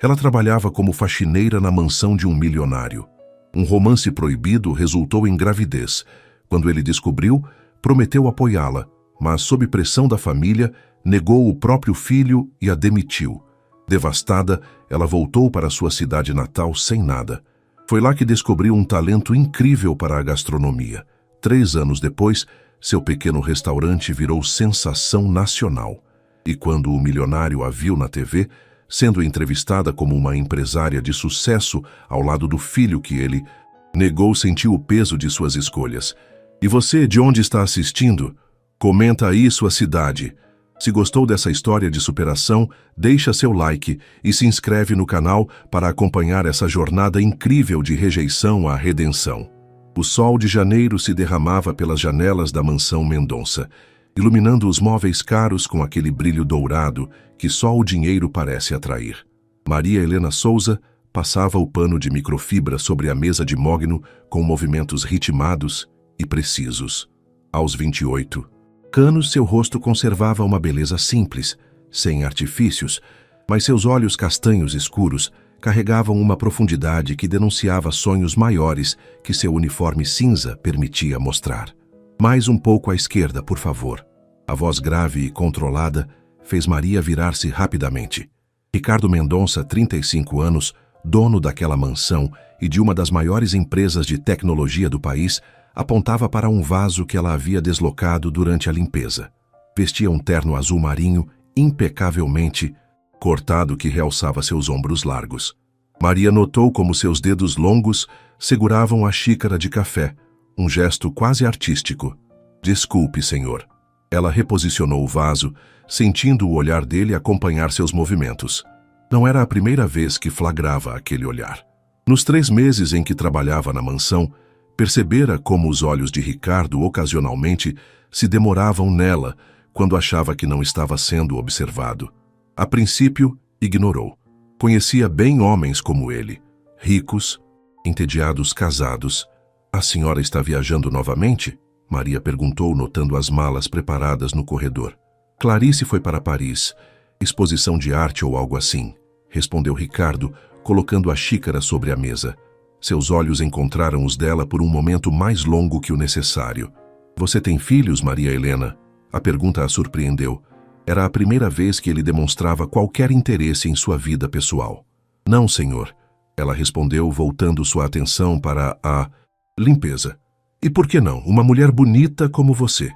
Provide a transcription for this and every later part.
Ela trabalhava como faxineira na mansão de um milionário. Um romance proibido resultou em gravidez. Quando ele descobriu, prometeu apoiá-la, mas, sob pressão da família, negou o próprio filho e a demitiu. Devastada, ela voltou para sua cidade natal sem nada. Foi lá que descobriu um talento incrível para a gastronomia. 3 anos depois, seu pequeno restaurante virou sensação nacional. E quando o milionário a viu na TV, sendo entrevistada como uma empresária de sucesso ao lado do filho que ele negou, sentiu o peso de suas escolhas. E você, de onde está assistindo? Comenta aí sua cidade. Se gostou dessa história de superação, deixa seu like e se inscreve no canal para acompanhar essa jornada incrível de rejeição à redenção. O sol de janeiro se derramava pelas janelas da mansão Mendonça, iluminando os móveis caros com aquele brilho dourado que só o dinheiro parece atrair. Maria Helena Souza passava o pano de microfibra sobre a mesa de mogno com movimentos ritmados e precisos. Aos 28 anos, seu rosto conservava uma beleza simples, sem artifícios, mas seus olhos castanhos escuros carregavam uma profundidade que denunciava sonhos maiores que seu uniforme cinza permitia mostrar. Mais um pouco à esquerda, por favor. A voz grave e controlada fez Maria virar-se rapidamente. Ricardo Mendonça, 35 anos, dono daquela mansão e de uma das maiores empresas de tecnologia do país, apontava para um vaso que ela havia deslocado durante a limpeza. Vestia um terno azul marinho impecavelmente cortado que realçava seus ombros largos. Maria notou como seus dedos longos seguravam a xícara de café, um gesto quase artístico. Desculpe, senhor. Ela reposicionou o vaso, sentindo o olhar dele acompanhar seus movimentos. Não era a primeira vez que flagrava aquele olhar. Nos 3 meses em que trabalhava na mansão, percebera como os olhos de Ricardo ocasionalmente se demoravam nela quando achava que não estava sendo observado. A princípio, ignorou. Conhecia bem homens como ele, ricos, entediados, casados. A senhora está viajando novamente? Maria perguntou, notando as malas preparadas no corredor. Clarice foi para Paris, exposição de arte ou algo assim, respondeu Ricardo, colocando a xícara sobre a mesa. Seus olhos encontraram os dela por um momento mais longo que o necessário. Você tem filhos, Maria Helena? A pergunta a surpreendeu. Era a primeira vez que ele demonstrava qualquer interesse em sua vida pessoal. Não, senhor. Ela respondeu, voltando sua atenção para a limpeza. E por que não? Uma mulher bonita como você.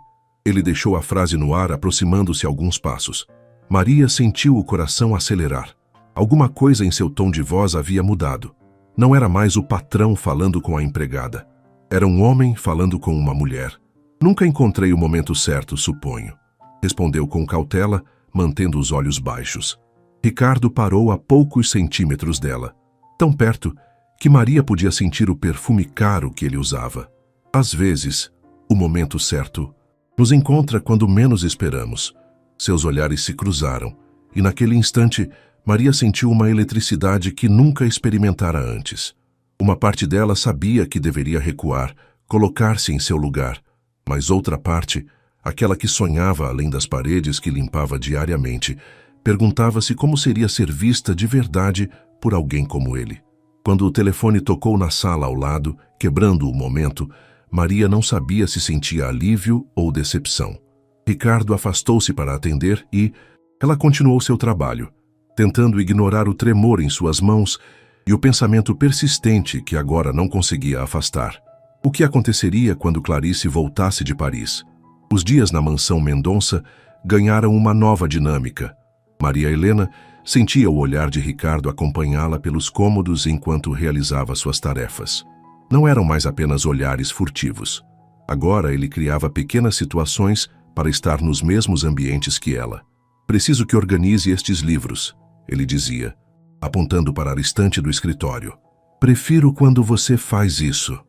Ele deixou a frase no ar, aproximando-se alguns passos. Maria sentiu o coração acelerar. Alguma coisa em seu tom de voz havia mudado. Não era mais o patrão falando com a empregada. Era um homem falando com uma mulher. Nunca encontrei o momento certo, suponho. Respondeu com cautela, mantendo os olhos baixos. Ricardo parou a poucos centímetros dela. Tão perto que Maria podia sentir o perfume caro que ele usava. Às vezes, o momento certo nos encontra quando menos esperamos. Seus olhares se cruzaram, e naquele instante, Maria sentiu uma eletricidade que nunca experimentara antes. Uma parte dela sabia que deveria recuar, colocar-se em seu lugar, mas outra parte, aquela que sonhava além das paredes que limpava diariamente, perguntava-se como seria ser vista de verdade por alguém como ele. Quando o telefone tocou na sala ao lado, quebrando o momento, Maria não sabia se sentia alívio ou decepção. Ricardo afastou-se para atender e ela continuou seu trabalho, tentando ignorar o tremor em suas mãos e o pensamento persistente que agora não conseguia afastar. O que aconteceria quando Clarice voltasse de Paris? Os dias na mansão Mendonça ganharam uma nova dinâmica. Maria Helena sentia o olhar de Ricardo acompanhá-la pelos cômodos enquanto realizava suas tarefas. Não eram mais apenas olhares furtivos. Agora ele criava pequenas situações para estar nos mesmos ambientes que ela. Preciso que organize estes livros, ele dizia, apontando para a estante do escritório. Prefiro quando você faz isso.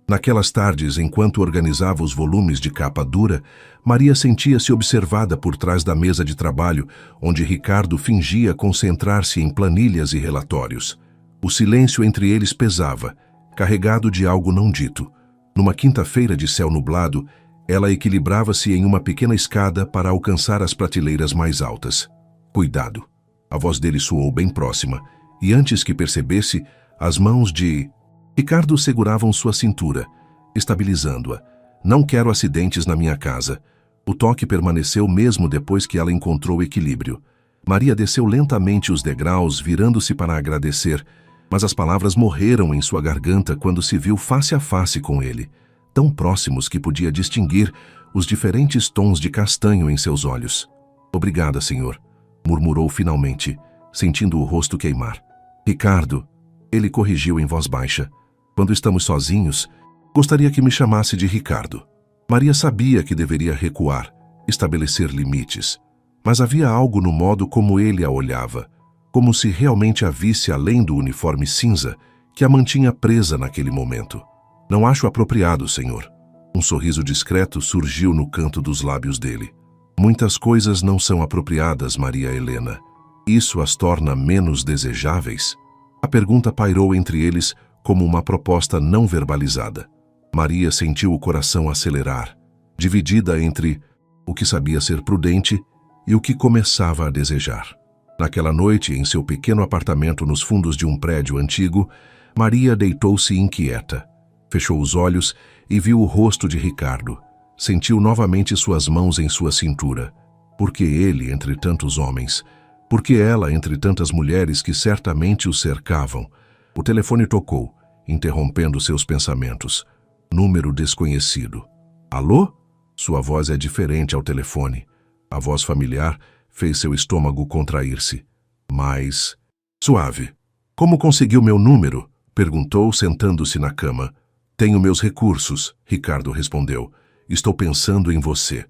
Naquelas tardes, enquanto organizava os volumes de capa dura, Maria sentia-se observada por trás da mesa de trabalho, onde Ricardo fingia concentrar-se em planilhas e relatórios. O silêncio entre eles pesava, carregado de algo não dito. Numa quinta-feira de céu nublado, ela equilibrava-se em uma pequena escada para alcançar as prateleiras mais altas. Cuidado! A voz dele soou bem próxima, e antes que percebesse, as mãos de Ricardo seguravam sua cintura, estabilizando-a. Não quero acidentes na minha casa. O toque permaneceu mesmo depois que ela encontrou equilíbrio. Maria desceu lentamente os degraus, virando-se para agradecer, mas as palavras morreram em sua garganta quando se viu face a face com ele, tão próximos que podia distinguir os diferentes tons de castanho em seus olhos. Obrigada, senhor, murmurou finalmente, sentindo o rosto queimar. Ricardo, ele corrigiu em voz baixa. Quando estamos sozinhos, gostaria que me chamasse de Ricardo. Maria sabia que deveria recuar, estabelecer limites, mas havia algo no modo como ele a olhava, como se realmente a visse além do uniforme cinza que a mantinha presa naquele momento. Não acho apropriado, senhor. Um sorriso discreto surgiu no canto dos lábios dele. Muitas coisas não são apropriadas, Maria Helena. Isso as torna menos desejáveis? A pergunta pairou entre eles como uma proposta não verbalizada. Maria sentiu o coração acelerar, dividida entre o que sabia ser prudente e o que começava a desejar. Naquela noite, em seu pequeno apartamento nos fundos de um prédio antigo, Maria deitou-se inquieta. Fechou os olhos e viu o rosto de Ricardo. Sentiu novamente suas mãos em sua cintura. Por que ele entre tantos homens? Por que ela entre tantas mulheres que certamente o cercavam? O telefone tocou, interrompendo seus pensamentos. Número desconhecido. Alô? Sua voz é diferente ao telefone. A voz familiar fez seu estômago contrair-se. Mas... Suave. Como conseguiu meu número? Perguntou, sentando-se na cama. Tenho meus recursos, Ricardo respondeu. Estou pensando em você.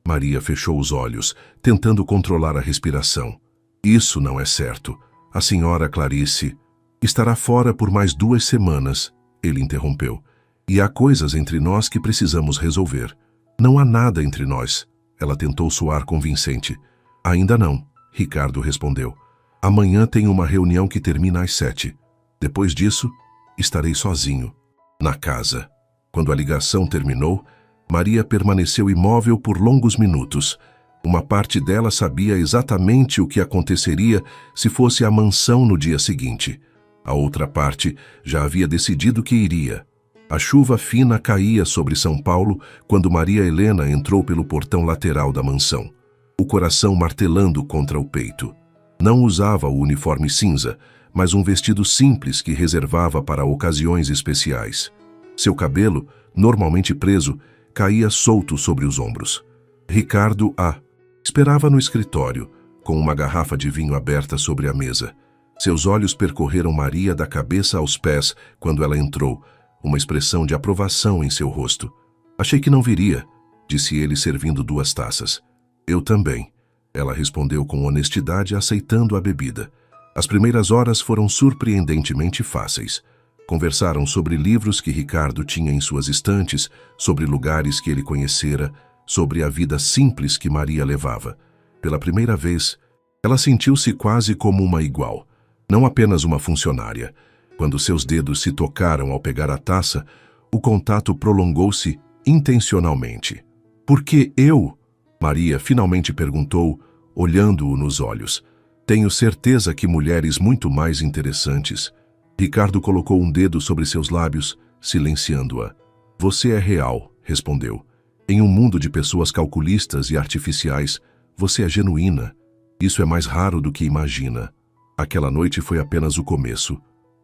Maria fechou os olhos, tentando controlar a respiração. Isso não é certo. A senhora Clarice estará fora por mais 2 semanas, ele interrompeu. E há coisas entre nós que precisamos resolver. Não há nada entre nós. Ela tentou soar convincente. Ainda não, Ricardo respondeu. Amanhã tenho uma reunião que termina às 7. Depois disso, estarei sozinho, na casa. Quando a ligação terminou, Maria permaneceu imóvel por longos minutos. Uma parte dela sabia exatamente o que aconteceria se fosse à mansão no dia seguinte. A outra parte já havia decidido que iria. A chuva fina caía sobre São Paulo quando Maria Helena entrou pelo portão lateral da mansão, o coração martelando contra o peito. Não usava o uniforme cinza, mas um vestido simples que reservava para ocasiões especiais. Seu cabelo, normalmente preso, caía solto sobre os ombros. Ricardo a esperava no escritório, com uma garrafa de vinho aberta sobre a mesa. Seus olhos percorreram Maria da cabeça aos pés quando ela entrou, uma expressão de aprovação em seu rosto. Achei que não viria, disse ele servindo 2 taças. Eu também, ela respondeu com honestidade, aceitando a bebida. As primeiras horas foram surpreendentemente fáceis. Conversaram sobre livros que Ricardo tinha em suas estantes, sobre lugares que ele conhecera, sobre a vida simples que Maria levava. Pela primeira vez, ela sentiu-se quase como uma igual, não apenas uma funcionária. Quando seus dedos se tocaram ao pegar a taça, o contato prolongou-se intencionalmente. Por que eu? Maria finalmente perguntou, olhando-o nos olhos. Tenho certeza que mulheres muito mais interessantes. Ricardo colocou um dedo sobre seus lábios, silenciando-a. Você é real, respondeu. Em um mundo de pessoas calculistas e artificiais, você é genuína. Isso é mais raro do que imagina. Aquela noite foi apenas o começo.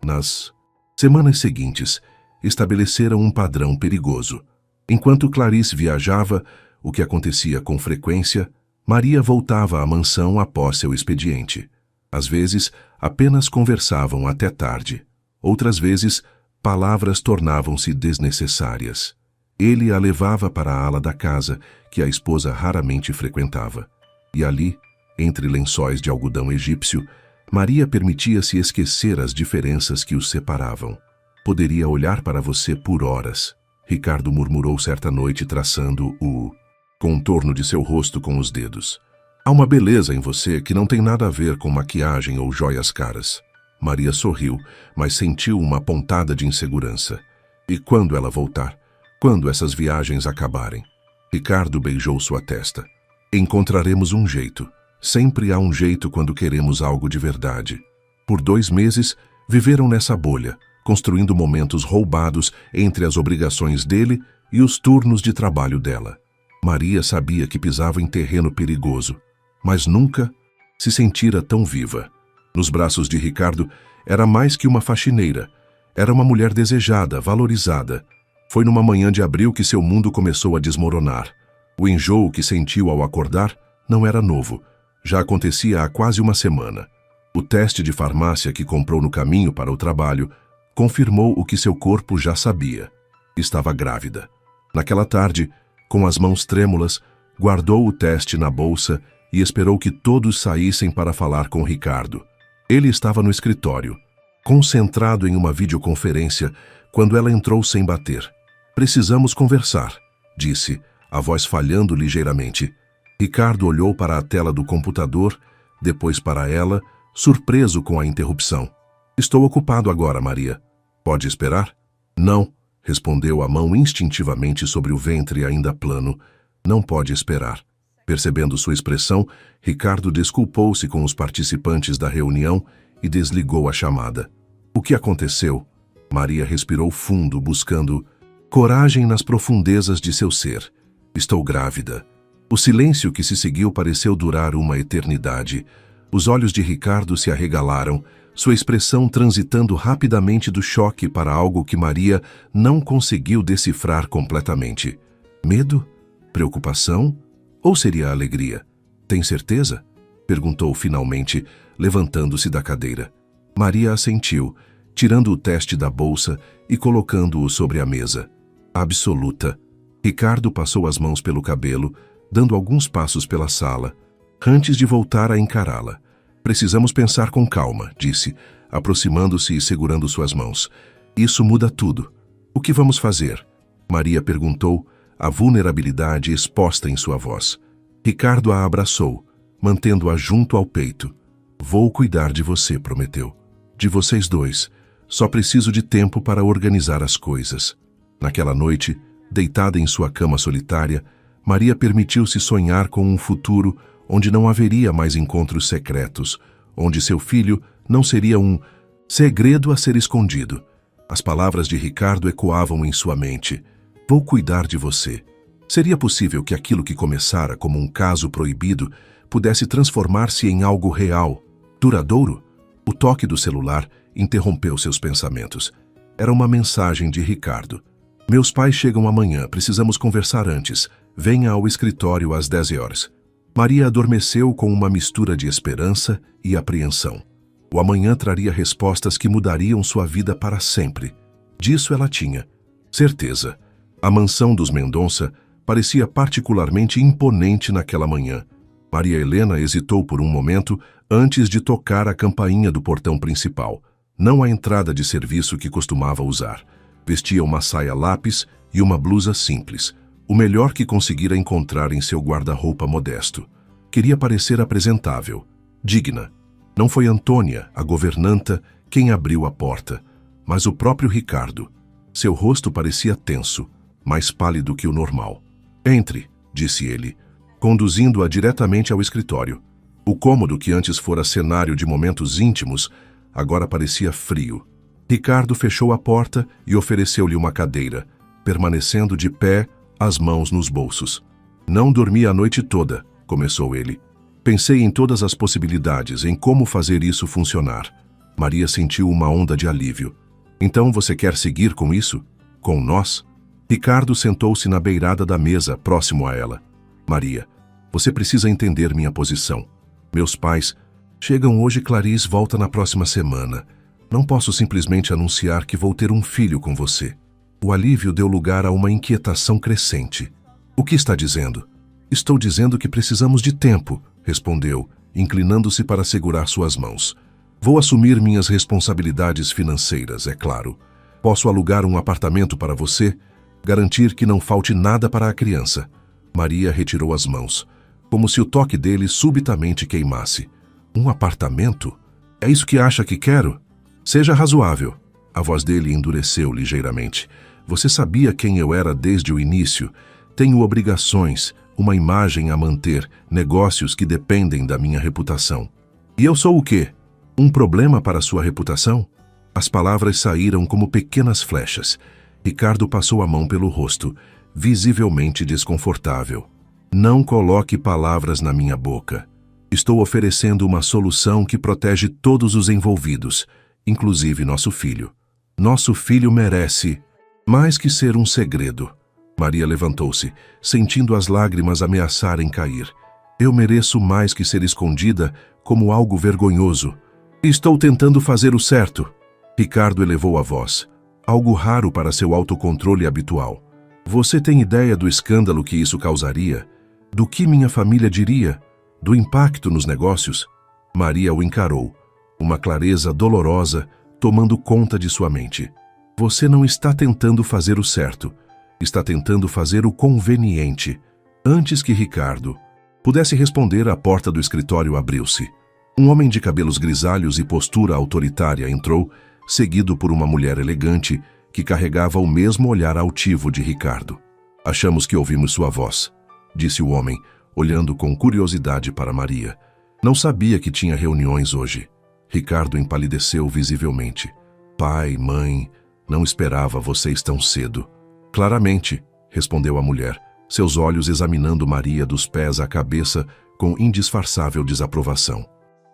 Nas semanas seguintes, estabeleceram um padrão perigoso. Enquanto Clarice viajava, o que acontecia com frequência, Maria voltava à mansão após seu expediente. Às vezes, apenas conversavam até tarde. Outras vezes, palavras tornavam-se desnecessárias. Ele a levava para a ala da casa, que a esposa raramente frequentava. E ali, entre lençóis de algodão egípcio, Maria permitia-se esquecer as diferenças que os separavam. Poderia olhar para você por horas, Ricardo murmurou certa noite, traçando o contorno de seu rosto com os dedos. Há uma beleza em você que não tem nada a ver com maquiagem ou joias caras. Maria sorriu, mas sentiu uma pontada de insegurança. E quando ela voltar? Quando essas viagens acabarem? Ricardo beijou sua testa. Encontraremos um jeito. Sempre há um jeito quando queremos algo de verdade. Por 2 meses, viveram nessa bolha, construindo momentos roubados entre as obrigações dele e os turnos de trabalho dela. Maria sabia que pisava em terreno perigoso, mas nunca se sentira tão viva. Nos braços de Ricardo, era mais que uma faxineira. Era uma mulher desejada, valorizada. Foi numa manhã de abril que seu mundo começou a desmoronar. O enjoo que sentiu ao acordar não era novo. Já acontecia há quase uma semana. O teste de farmácia que comprou no caminho para o trabalho confirmou o que seu corpo já sabia. Estava grávida. Naquela tarde, com as mãos trêmulas, guardou o teste na bolsa e esperou que todos saíssem para falar com Ricardo. Ele estava no escritório, concentrado em uma videoconferência, quando ela entrou sem bater. "Precisamos conversar", disse, a voz falhando ligeiramente. Ricardo olhou para a tela do computador, depois para ela, surpreso com a interrupção. "Estou ocupado agora, Maria. Pode esperar?" "Não", respondeu a mão instintivamente sobre o ventre ainda plano. "Não pode esperar." Percebendo sua expressão, Ricardo desculpou-se com os participantes da reunião e desligou a chamada. "O que aconteceu?" Maria respirou fundo, buscando coragem nas profundezas de seu ser. "Estou grávida." O silêncio que se seguiu pareceu durar uma eternidade. Os olhos de Ricardo se arregalaram, sua expressão transitando rapidamente do choque para algo que Maria não conseguiu decifrar completamente. Medo? Preocupação? Ou seria alegria? "Tem certeza?" perguntou finalmente, levantando-se da cadeira. Maria assentiu, tirando o teste da bolsa e colocando-o sobre a mesa. "Absoluta." Ricardo passou as mãos pelo cabelo, dando alguns passos pela sala, antes de voltar a encará-la. "Precisamos pensar com calma", disse, aproximando-se e segurando suas mãos. "Isso muda tudo." "O que vamos fazer?" Maria perguntou, a vulnerabilidade exposta em sua voz. Ricardo a abraçou, mantendo-a junto ao peito. "Vou cuidar de você", prometeu. "De vocês dois. Só preciso de tempo para organizar as coisas." Naquela noite, deitada em sua cama solitária, Maria permitiu-se sonhar com um futuro onde não haveria mais encontros secretos, onde seu filho não seria um segredo a ser escondido. As palavras de Ricardo ecoavam em sua mente. "Vou cuidar de você." Seria possível que aquilo que começara como um caso proibido pudesse transformar-se em algo real, duradouro? O toque do celular interrompeu seus pensamentos. Era uma mensagem de Ricardo. "Meus pais chegam amanhã, precisamos conversar antes. Venha ao escritório às 10 horas. Maria adormeceu com uma mistura de esperança e apreensão. O amanhã traria respostas que mudariam sua vida para sempre. Disso ela tinha certeza. A mansão dos Mendonça parecia particularmente imponente naquela manhã. Maria Helena hesitou por um momento antes de tocar a campainha do portão principal, não a entrada de serviço que costumava usar. Vestia uma saia lápis e uma blusa simples, o melhor que conseguira encontrar em seu guarda-roupa modesto. Queria parecer apresentável, digna. Não foi Antônia, a governanta, quem abriu a porta, mas o próprio Ricardo. Seu rosto parecia tenso, mais pálido que o normal. "Entre", disse ele, conduzindo-a diretamente ao escritório. O cômodo que antes fora cenário de momentos íntimos, agora parecia frio. Ricardo fechou a porta e ofereceu-lhe uma cadeira, permanecendo de pé, as mãos nos bolsos. "Não dormi a noite toda", começou ele. "Pensei em todas as possibilidades, em como fazer isso funcionar." Maria sentiu uma onda de alívio. "Então você quer seguir com isso? Com nós?" Ricardo sentou-se na beirada da mesa, próximo a ela. "Maria, você precisa entender minha posição. Meus pais chegam hoje e Clarice volta na próxima semana. Não posso simplesmente anunciar que vou ter um filho com você." O alívio deu lugar a uma inquietação crescente. "O que está dizendo?" "Estou dizendo que precisamos de tempo", respondeu, inclinando-se para segurar suas mãos. "Vou assumir minhas responsabilidades financeiras, é claro. Posso alugar um apartamento para você, garantir que não falte nada para a criança." Maria retirou as mãos, como se o toque dele subitamente queimasse. "Um apartamento? É isso que acha que quero? Seja razoável." A voz dele endureceu ligeiramente. "Você sabia quem eu era desde o início. Tenho obrigações, uma imagem a manter, negócios que dependem da minha reputação." "E eu sou o quê?" Um problema para sua reputação? As palavras saíram como pequenas flechas. Ricardo passou a mão pelo rosto, visivelmente desconfortável. Não coloque palavras na minha boca. Estou oferecendo uma solução que protege todos os envolvidos, inclusive nosso filho. Nosso filho merece mais que ser um segredo. Maria levantou-se, sentindo as lágrimas ameaçarem cair. Eu mereço mais que ser escondida como algo vergonhoso. Estou tentando fazer o certo. Ricardo elevou a voz, algo raro para seu autocontrole habitual. Você tem ideia do escândalo que isso causaria? Do que minha família diria? Do impacto nos negócios? Maria o encarou, uma clareza dolorosa tomando conta de sua mente. Você não está tentando fazer o certo, está tentando fazer o conveniente. Antes que Ricardo pudesse responder, a porta do escritório abriu-se. Um homem de cabelos grisalhos e postura autoritária entrou, seguido por uma mulher elegante que carregava o mesmo olhar altivo de Ricardo. Achamos que ouvimos sua voz, disse o homem, olhando com curiosidade para Maria. Não sabia que tinha reuniões hoje. Ricardo empalideceu visivelmente. Pai, mãe, não esperava vocês tão cedo. Claramente, respondeu a mulher, seus olhos examinando Maria dos pés à cabeça com indisfarçável desaprovação.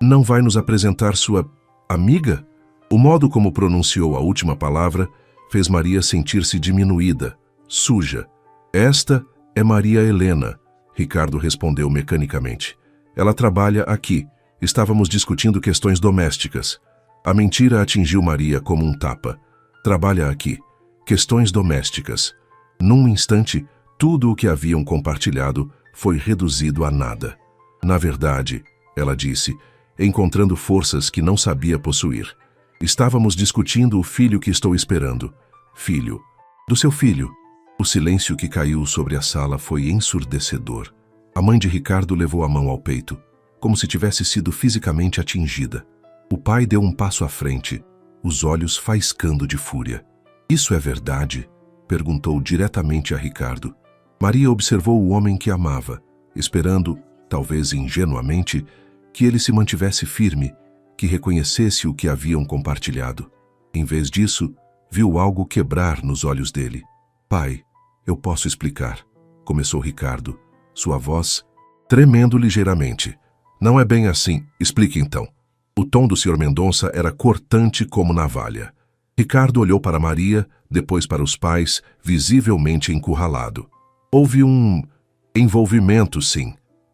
Não vai nos apresentar sua amiga? O modo como pronunciou a última palavra fez Maria sentir-se diminuída, suja. Esta é Maria Helena, Ricardo respondeu mecanicamente. Ela trabalha aqui. Estávamos discutindo questões domésticas. A mentira atingiu Maria como um tapa. Trabalha aqui. Questões domésticas. Num instante, tudo o que haviam compartilhado foi reduzido a nada. Na verdade, ela disse, encontrando forças que não sabia possuir. Estávamos discutindo o filho que estou esperando. Filho. Do seu filho. O silêncio que caiu sobre a sala foi ensurdecedor. A mãe de Ricardo levou a mão ao peito, como se tivesse sido fisicamente atingida. O pai deu um passo à frente, os olhos faiscando de fúria. Isso é verdade? Perguntou diretamente a Ricardo. Maria observou o homem que amava, esperando, talvez ingenuamente, que ele se mantivesse firme, que reconhecesse o que haviam compartilhado. Em vez disso, viu algo quebrar nos olhos dele. Pai, eu posso explicar, começou Ricardo, sua voz tremendo ligeiramente. Não é bem assim, explique então. O tom do Sr. Mendonça era cortante como navalha. Ricardo olhou para Maria, depois para os pais, visivelmente encurralado. Houve um envolvimento, sim,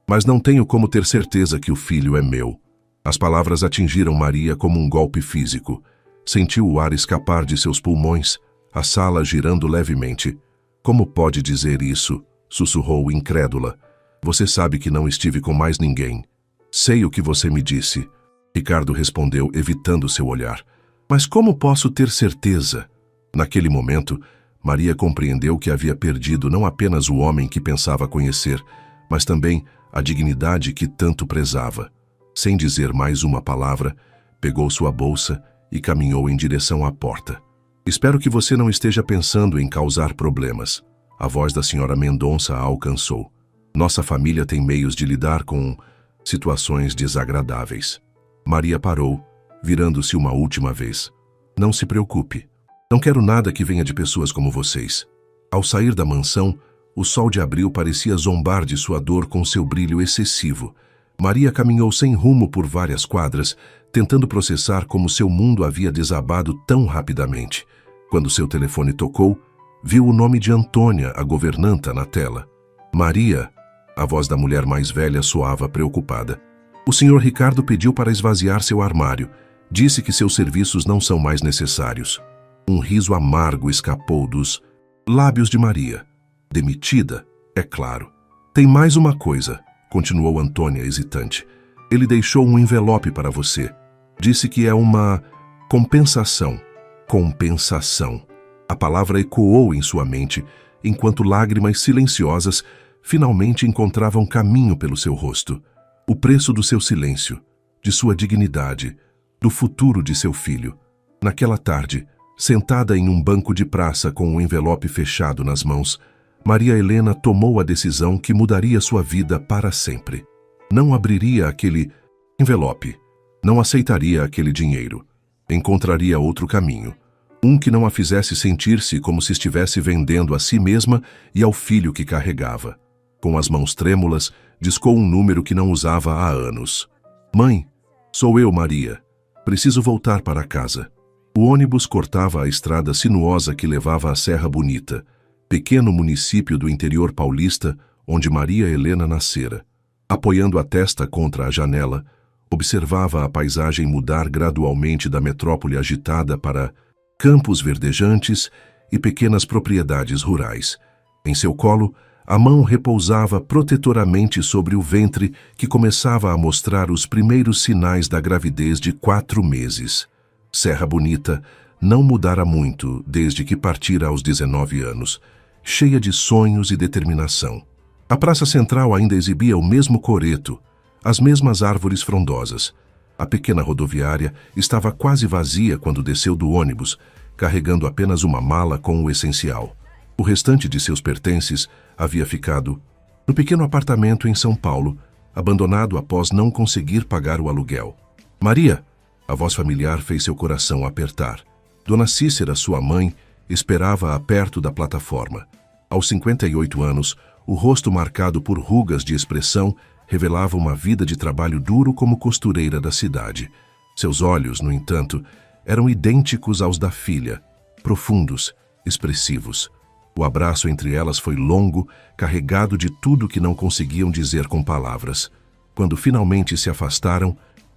mas não tenho como ter certeza que o filho é meu. As palavras atingiram Maria como um golpe físico. Sentiu o ar escapar de seus pulmões, a sala girando levemente. Como pode dizer isso? Sussurrou incrédula. Você sabe que não estive com mais ninguém. Sei o que você me disse. Ricardo respondeu, evitando seu olhar. Mas como posso ter certeza? Naquele momento, Maria compreendeu que havia perdido não apenas o homem que pensava conhecer, mas também a dignidade que tanto prezava. Sem dizer mais uma palavra, pegou sua bolsa e caminhou em direção à porta. Espero que você não esteja pensando em causar problemas. A voz da senhora Mendonça a alcançou. Nossa família tem meios de lidar com situações desagradáveis. Maria parou, virando-se uma última vez. Não se preocupe. Não quero nada que venha de pessoas como vocês. Ao sair da mansão, o sol de abril parecia zombar de sua dor com seu brilho excessivo. Maria caminhou sem rumo por várias quadras, tentando processar como seu mundo havia desabado tão rapidamente. Quando seu telefone tocou, viu o nome de Antônia, a governanta, na tela. Maria, a voz da mulher mais velha soava preocupada. O senhor Ricardo pediu para esvaziar seu armário. Disse que seus serviços não são mais necessários. Um riso amargo escapou dos lábios de Maria. Demitida, é claro. Tem mais uma coisa, continuou Antônia hesitante. Ele deixou um envelope para você. Disse que é uma compensação. Compensação. A palavra ecoou em sua mente, enquanto lágrimas silenciosas finalmente encontravam caminho pelo seu rosto. O preço do seu silêncio, de sua dignidade, do futuro de seu filho. Naquela tarde, sentada em um banco de praça com o envelope fechado nas mãos, Maria Helena tomou a decisão que mudaria sua vida para sempre. Não abriria aquele envelope. Não aceitaria aquele dinheiro. Encontraria outro caminho. Um que não a fizesse sentir-se como se estivesse vendendo a si mesma e ao filho que carregava. Com as mãos trêmulas, discou um número que não usava há anos. Mãe, sou eu, Maria. Preciso voltar para casa. O ônibus cortava a estrada sinuosa que levava à Serra Bonita, pequeno município do interior paulista onde Maria Helena nascera. Apoiando a testa contra a janela, observava a paisagem mudar gradualmente da metrópole agitada para campos verdejantes e pequenas propriedades rurais. Em seu colo, a mão repousava protetoramente sobre o ventre que começava a mostrar os primeiros sinais da gravidez de 4 meses. Serra Bonita não mudara muito desde que partira aos 19 anos, cheia de sonhos e determinação. A praça central ainda exibia o mesmo coreto, as mesmas árvores frondosas. A pequena rodoviária estava quase vazia quando desceu do ônibus, carregando apenas uma mala com o essencial. O restante de seus pertences havia ficado no pequeno apartamento em São Paulo, abandonado após não conseguir pagar o aluguel. Maria! A voz familiar fez seu coração apertar. Dona Cícera, sua mãe, esperava-a perto da plataforma. Aos 58 anos, o rosto marcado por rugas de expressão revelava uma vida de trabalho duro como costureira da cidade. Seus olhos, no entanto, eram idênticos aos da filha, profundos, expressivos. O abraço entre elas foi longo, carregado de tudo que não conseguiam dizer com palavras. Quando finalmente se afastaram,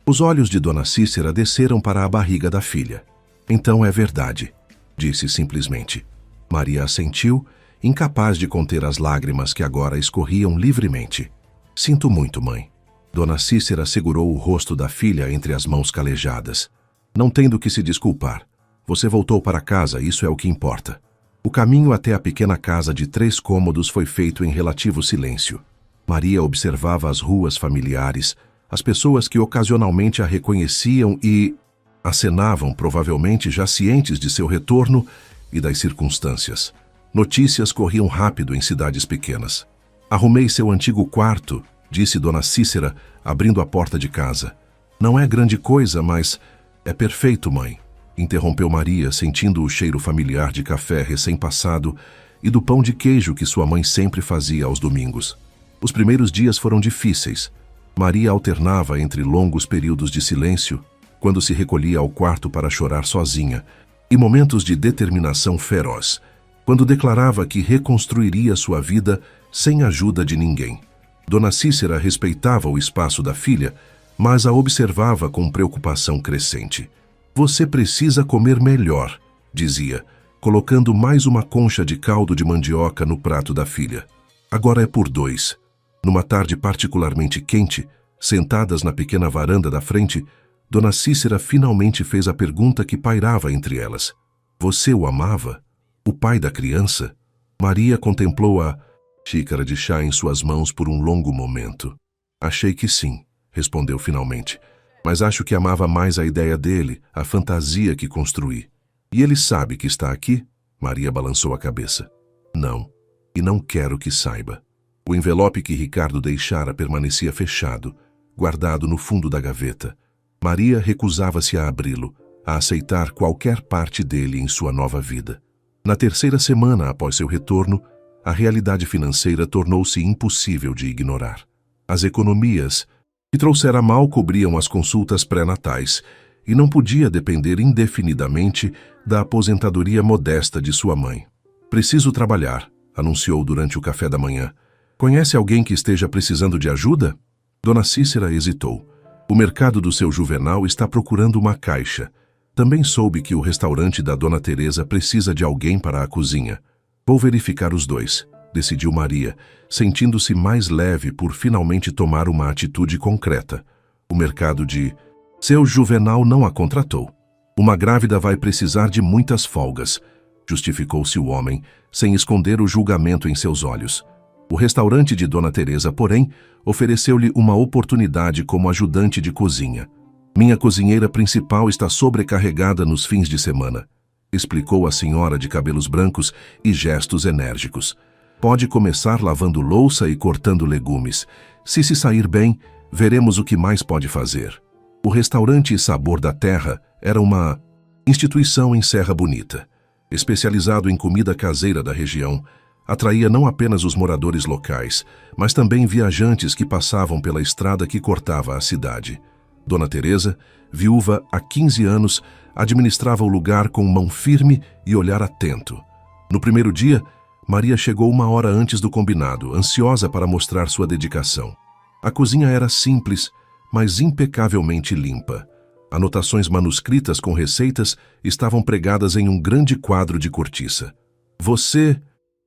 os olhos de Dona Cícera desceram para a barriga da filha. Então é verdade, disse simplesmente. Maria assentiu, incapaz de conter as lágrimas que agora escorriam livremente. Sinto muito, mãe. Dona Cícera segurou o rosto da filha entre as mãos calejadas. Não tem do que se desculpar. Você voltou para casa, isso é o que importa. O caminho até a pequena casa de 3 cômodos foi feito em relativo silêncio. Maria observava as ruas familiares, as pessoas que ocasionalmente a reconheciam e acenavam, provavelmente já cientes de seu retorno e das circunstâncias. Notícias corriam rápido em cidades pequenas. Arrumei seu antigo quarto, disse Dona Cícera, abrindo a porta de casa. Não é grande coisa, mas é perfeito, mãe, interrompeu Maria, sentindo o cheiro familiar de café recém-passado e do pão de queijo que sua mãe sempre fazia aos domingos. Os primeiros dias foram difíceis. Maria alternava entre longos períodos de silêncio, quando se recolhia ao quarto para chorar sozinha, e momentos de determinação feroz, quando declarava que reconstruiria sua vida sem a ajuda de ninguém. Dona Cícera respeitava o espaço da filha, mas a observava com preocupação crescente. Você precisa comer melhor, dizia, colocando mais uma concha de caldo de mandioca no prato da filha. Agora é por 2. Numa tarde particularmente quente, sentadas na pequena varanda da frente, Dona Cícera finalmente fez a pergunta que pairava entre elas. Você o amava? O pai da criança? Maria contemplou a xícara de chá em suas mãos por um longo momento. Achei que sim, respondeu finalmente. Mas acho que amava mais a ideia dele, a fantasia que construí. E ele sabe que está aqui? Maria balançou a cabeça. Não, e não quero que saiba. O envelope que Ricardo deixara permanecia fechado, guardado no fundo da gaveta. Maria recusava-se a abri-lo, a aceitar qualquer parte dele em sua nova vida. Na 3ª semana após seu retorno, a realidade financeira tornou-se impossível de ignorar. As economias que trouxera mal cobriam as consultas pré-natais e não podia depender indefinidamente da aposentadoria modesta de sua mãe. Preciso trabalhar, anunciou durante o café da manhã. Conhece alguém que esteja precisando de ajuda? Dona Cícera hesitou. O mercado do seu Juvenal está procurando uma caixa. Também soube que o restaurante da Dona Teresa precisa de alguém para a cozinha. Vou verificar os 2, decidiu Maria, sentindo-se mais leve por finalmente tomar uma atitude concreta. O mercado de seu Juvenal não a contratou. Uma grávida vai precisar de muitas folgas, justificou-se o homem, sem esconder o julgamento em seus olhos. O restaurante de Dona Teresa, porém, ofereceu-lhe uma oportunidade como ajudante de cozinha. Minha cozinheira principal está sobrecarregada nos fins de semana, explicou a senhora de cabelos brancos e gestos enérgicos. Pode começar lavando louça e cortando legumes. Se sair bem, veremos o que mais pode fazer. O restaurante Sabor da Terra era uma instituição em Serra Bonita, especializado em comida caseira da região. Atraía não apenas os moradores locais, mas também viajantes que passavam pela estrada que cortava a cidade. Dona Teresa, viúva há 15 anos, administrava o lugar com mão firme e olhar atento. No primeiro dia, Maria chegou 1 hora antes do combinado, ansiosa para mostrar sua dedicação. A cozinha era simples, mas impecavelmente limpa. Anotações manuscritas com receitas estavam pregadas em um grande quadro de cortiça. "Você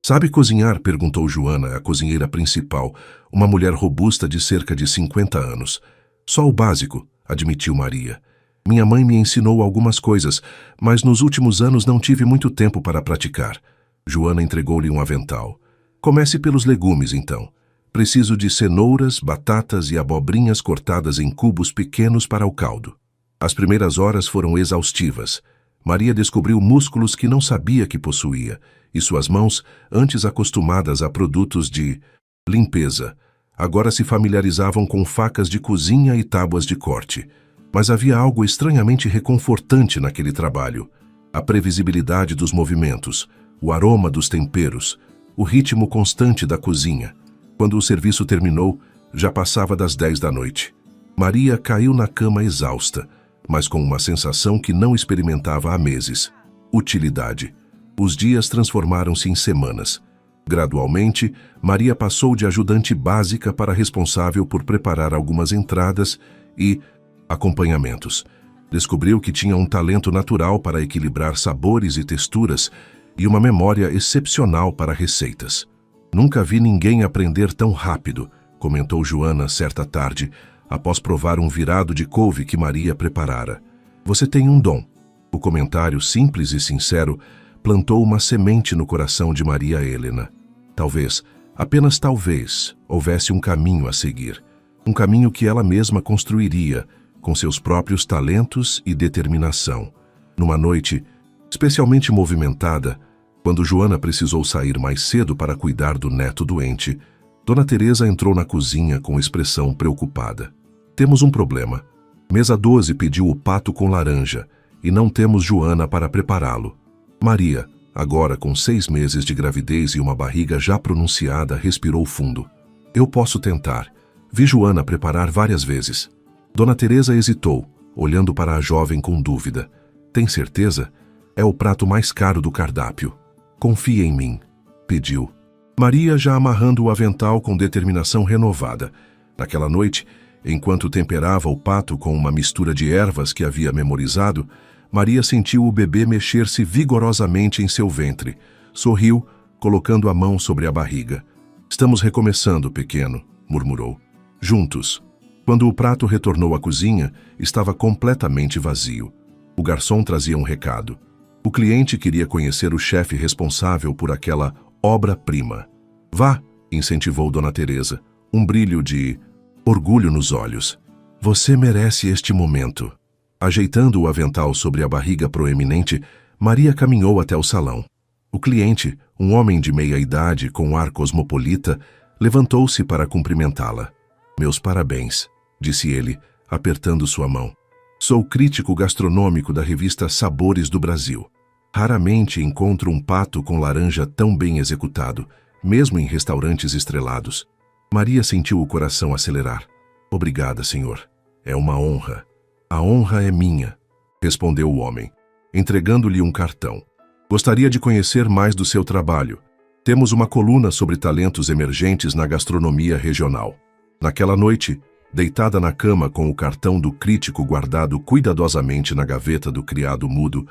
sabe cozinhar?", perguntou Joana, a cozinheira principal, uma mulher robusta de cerca de 50 anos. "Só o básico", admitiu Maria. "Minha mãe me ensinou algumas coisas, mas nos últimos anos não tive muito tempo para praticar." Joana entregou-lhe um avental. "Comece pelos legumes, então. Preciso de cenouras, batatas e abobrinhas cortadas em cubos pequenos para o caldo." As primeiras horas foram exaustivas. Maria descobriu músculos que não sabia que possuía, e suas mãos, antes acostumadas a produtos de limpeza, agora se familiarizavam com facas de cozinha e tábuas de corte. Mas havia algo estranhamente reconfortante naquele trabalho. A previsibilidade dos movimentos, o aroma dos temperos, o ritmo constante da cozinha. Quando o serviço terminou, já passava das 10 da noite. Maria caiu na cama exausta, mas com uma sensação que não experimentava há meses: utilidade. Os dias transformaram-se em semanas. Gradualmente, Maria passou de ajudante básica para responsável por preparar algumas entradas e acompanhamentos. Descobriu que tinha um talento natural para equilibrar sabores e texturas e uma memória excepcional para receitas. "Nunca vi ninguém aprender tão rápido", comentou Joana certa tarde, após provar um virado de couve que Maria preparara. "Você tem um dom." O comentário simples e sincero plantou uma semente no coração de Maria Helena. Talvez, apenas talvez, houvesse um caminho a seguir. Um caminho que ela mesma construiria, com seus próprios talentos e determinação. Numa noite especialmente movimentada, quando Joana precisou sair mais cedo para cuidar do neto doente, Dona Teresa entrou na cozinha com expressão preocupada. "Temos um problema. Mesa 12 pediu o pato com laranja e não temos Joana para prepará-lo." Maria, agora com 6 meses de gravidez e uma barriga já pronunciada, respirou fundo. "Eu posso tentar. Vi Joana preparar várias vezes." Dona Teresa hesitou, olhando para a jovem com dúvida. "Tem certeza? É o prato mais caro do cardápio. Confie em mim", pediu. Maria já amarrando o avental com determinação renovada. Naquela noite, enquanto temperava o pato com uma mistura de ervas que havia memorizado, Maria sentiu o bebê mexer-se vigorosamente em seu ventre. Sorriu, colocando a mão sobre a barriga. "Estamos recomeçando, pequeno", murmurou. Juntos. Quando o prato retornou à cozinha, estava completamente vazio. O garçom trazia um recado. O cliente queria conhecer o chefe responsável por aquela obra-prima. "Vá", incentivou Dona Teresa, um brilho de orgulho nos olhos. "Você merece este momento." Ajeitando o avental sobre a barriga proeminente, Maria caminhou até o salão. O cliente, um homem de meia-idade com ar cosmopolita, levantou-se para cumprimentá-la. "Meus parabéns", disse ele, apertando sua mão. "Sou crítico gastronômico da revista Sabores do Brasil. Raramente encontro um pato com laranja tão bem executado, mesmo em restaurantes estrelados." Maria sentiu o coração acelerar. "Obrigada, senhor. É uma honra." "A honra é minha", respondeu o homem, entregando-lhe um cartão. "Gostaria de conhecer mais do seu trabalho. Temos uma coluna sobre talentos emergentes na gastronomia regional." Naquela noite, deitada na cama com o cartão do crítico guardado cuidadosamente na gaveta do criado mudo,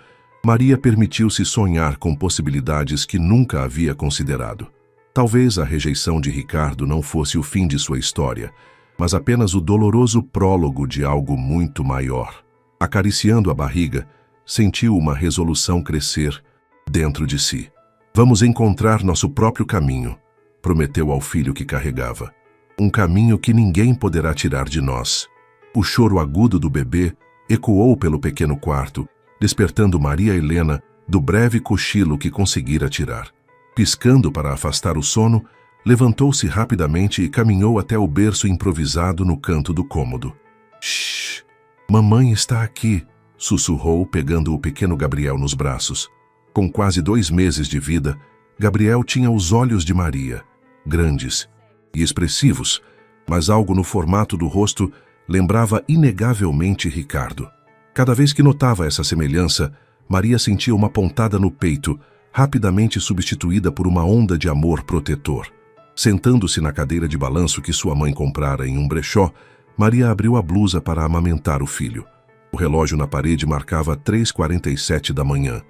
Maria permitiu-se sonhar com possibilidades que nunca havia considerado. Talvez a rejeição de Ricardo não fosse o fim de sua história, mas apenas o doloroso prólogo de algo muito maior. Acariciando a barriga, sentiu uma resolução crescer dentro de si. "Vamos encontrar nosso próprio caminho", prometeu ao filho que carregava. "Um caminho que ninguém poderá tirar de nós." O choro agudo do bebê ecoou pelo pequeno quarto, despertando Maria Helena do breve cochilo que conseguira tirar. Piscando para afastar o sono, levantou-se rapidamente e caminhou até o berço improvisado no canto do cômodo. "Shhh!" Mamãe está aqui, sussurrou, pegando o pequeno Gabriel nos braços. Com quase 2 meses de vida, Gabriel tinha os olhos de Maria, grandes e expressivos, mas algo no formato do rosto lembrava inegavelmente Ricardo. Cada vez que notava essa semelhança, Maria sentia uma pontada no peito, rapidamente substituída por uma onda de amor protetor. Sentando-se na cadeira de balanço que sua mãe comprara em um brechó, Maria abriu a blusa para amamentar o filho. O relógio na parede marcava 3h47 da manhã.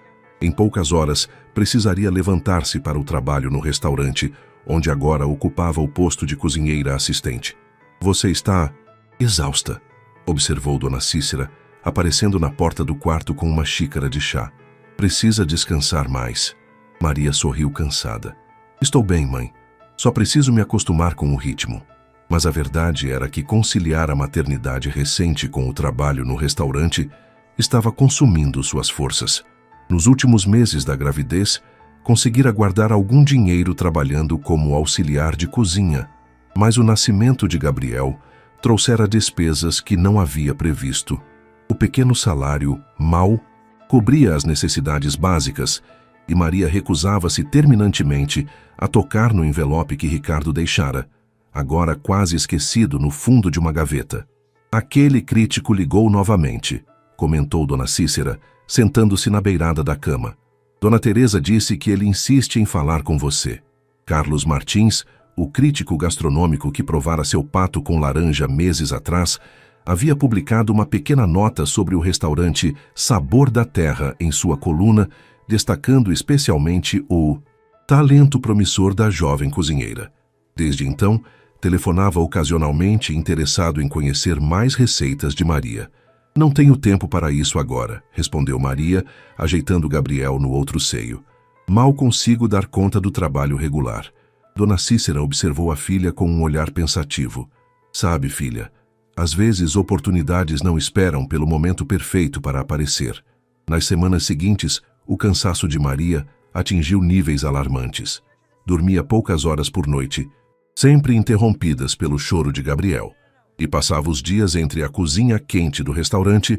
Em poucas horas, precisaria levantar-se para o trabalho no restaurante, onde agora ocupava o posto de cozinheira assistente. Você está exausta, observou Dona Cícera, aparecendo na porta do quarto com uma xícara de chá. Precisa descansar mais. Maria sorriu cansada. Estou bem, mãe. Só preciso me acostumar com o ritmo. Mas a verdade era que conciliar a maternidade recente com o trabalho no restaurante estava consumindo suas forças. Nos últimos meses da gravidez, conseguira guardar algum dinheiro trabalhando como auxiliar de cozinha, mas o nascimento de Gabriel trouxera despesas que não havia previsto. O pequeno salário, mal, cobria as necessidades básicas e Maria recusava-se terminantemente a tocar no envelope que Ricardo deixara, agora quase esquecido no fundo de uma gaveta. Aquele crítico ligou novamente, comentou Dona Cícera, sentando-se na beirada da cama. Dona Teresa disse que ele insiste em falar com você. Carlos Martins, o crítico gastronômico que provara seu pato com laranja meses atrás, havia publicado uma pequena nota sobre o restaurante Sabor da Terra em sua coluna, destacando especialmente o talento promissor da jovem cozinheira. Desde então, telefonava ocasionalmente interessado em conhecer mais receitas de Maria. Não tenho tempo para isso agora, respondeu Maria, ajeitando Gabriel no outro seio. Mal consigo dar conta do trabalho regular. Dona Cícera observou a filha com um olhar pensativo. Sabe, filha, às vezes oportunidades não esperam pelo momento perfeito para aparecer. Nas semanas seguintes, o cansaço de Maria atingiu níveis alarmantes. Dormia poucas horas por noite, sempre interrompidas pelo choro de Gabriel, e passava os dias entre a cozinha quente do restaurante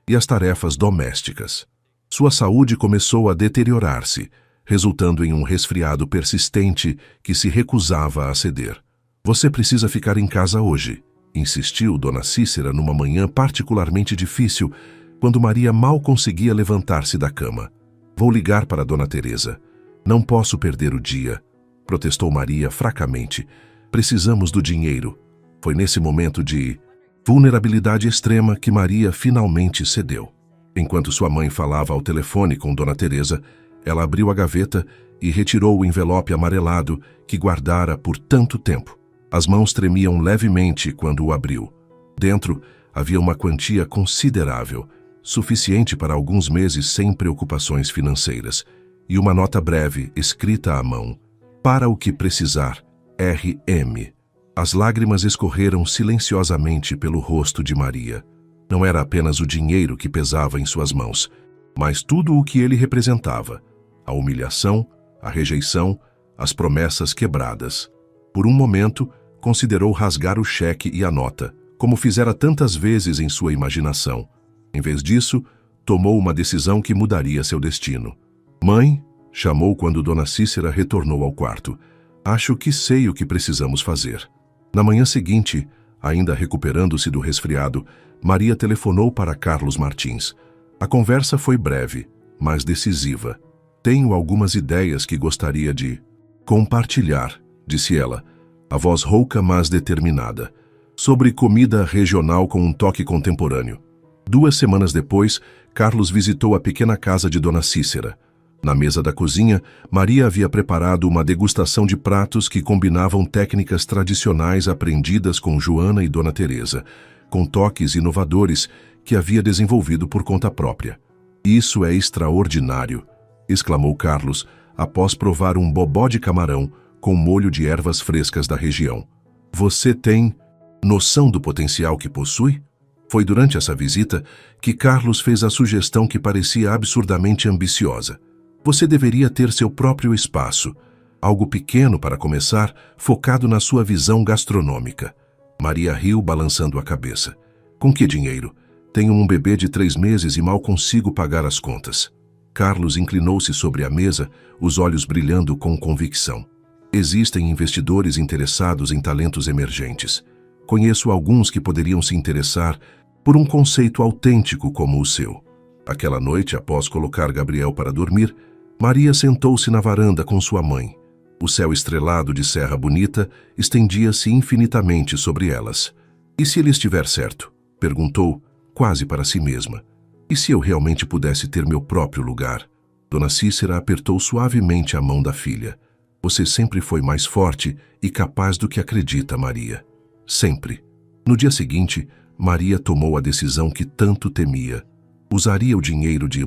e as tarefas domésticas. Sua saúde começou a deteriorar-se, resultando em um resfriado persistente que se recusava a ceder. Você precisa ficar em casa hoje, insistiu Dona Cícera numa manhã particularmente difícil, quando Maria mal conseguia levantar-se da cama. Vou ligar para Dona Teresa. Não posso perder o dia, protestou Maria fracamente. Precisamos do dinheiro. Foi nesse momento de vulnerabilidade extrema que Maria finalmente cedeu. Enquanto sua mãe falava ao telefone com Dona Teresa, ela abriu a gaveta e retirou o envelope amarelado que guardara por tanto tempo. As mãos tremiam levemente quando o abriu. Dentro havia uma quantia considerável, suficiente para alguns meses sem preocupações financeiras, e uma nota breve, escrita à mão. Para o que precisar, R.M. As lágrimas escorreram silenciosamente pelo rosto de Maria. Não era apenas o dinheiro que pesava em suas mãos, mas tudo o que ele representava. A humilhação, a rejeição, as promessas quebradas. Por um momento, considerou rasgar o cheque e a nota, como fizera tantas vezes em sua imaginação. Em vez disso, tomou uma decisão que mudaria seu destino. Mãe, chamou quando Dona Cícera retornou ao quarto. Acho que sei o que precisamos fazer. Na manhã seguinte, ainda recuperando-se do resfriado, Maria telefonou para Carlos Martins. A conversa foi breve, mas decisiva. Tenho algumas ideias que gostaria de compartilhar, disse ela, a voz rouca mas determinada, sobre comida regional com um toque contemporâneo. 2 semanas depois, Carlos visitou a pequena casa de Dona Cícera. Na mesa da cozinha, Maria havia preparado uma degustação de pratos que combinavam técnicas tradicionais aprendidas com Joana e Dona Teresa, com toques inovadores que havia desenvolvido por conta própria. Isso é extraordinário, exclamou Carlos, após provar um bobó de camarão com molho de ervas frescas da região. Você tem noção do potencial que possui? Foi durante essa visita que Carlos fez a sugestão que parecia absurdamente ambiciosa. Você deveria ter seu próprio espaço, algo pequeno para começar, focado na sua visão gastronômica. Maria riu, balançando a cabeça. Com que dinheiro? Tenho um bebê de 3 meses e mal consigo pagar as contas. Carlos inclinou-se sobre a mesa, os olhos brilhando com convicção. Existem investidores interessados em talentos emergentes. Conheço alguns que poderiam se interessar por um conceito autêntico como o seu. Aquela noite, após colocar Gabriel para dormir, Maria sentou-se na varanda com sua mãe. O céu estrelado de Serra Bonita estendia-se infinitamente sobre elas. E se ele estiver certo? Perguntou, quase para si mesma. E se eu realmente pudesse ter meu próprio lugar? Dona Cícera apertou suavemente a mão da filha. Você sempre foi mais forte e capaz do que acredita, Maria. Sempre. No dia seguinte, Maria tomou a decisão que tanto temia. Usaria o dinheiro de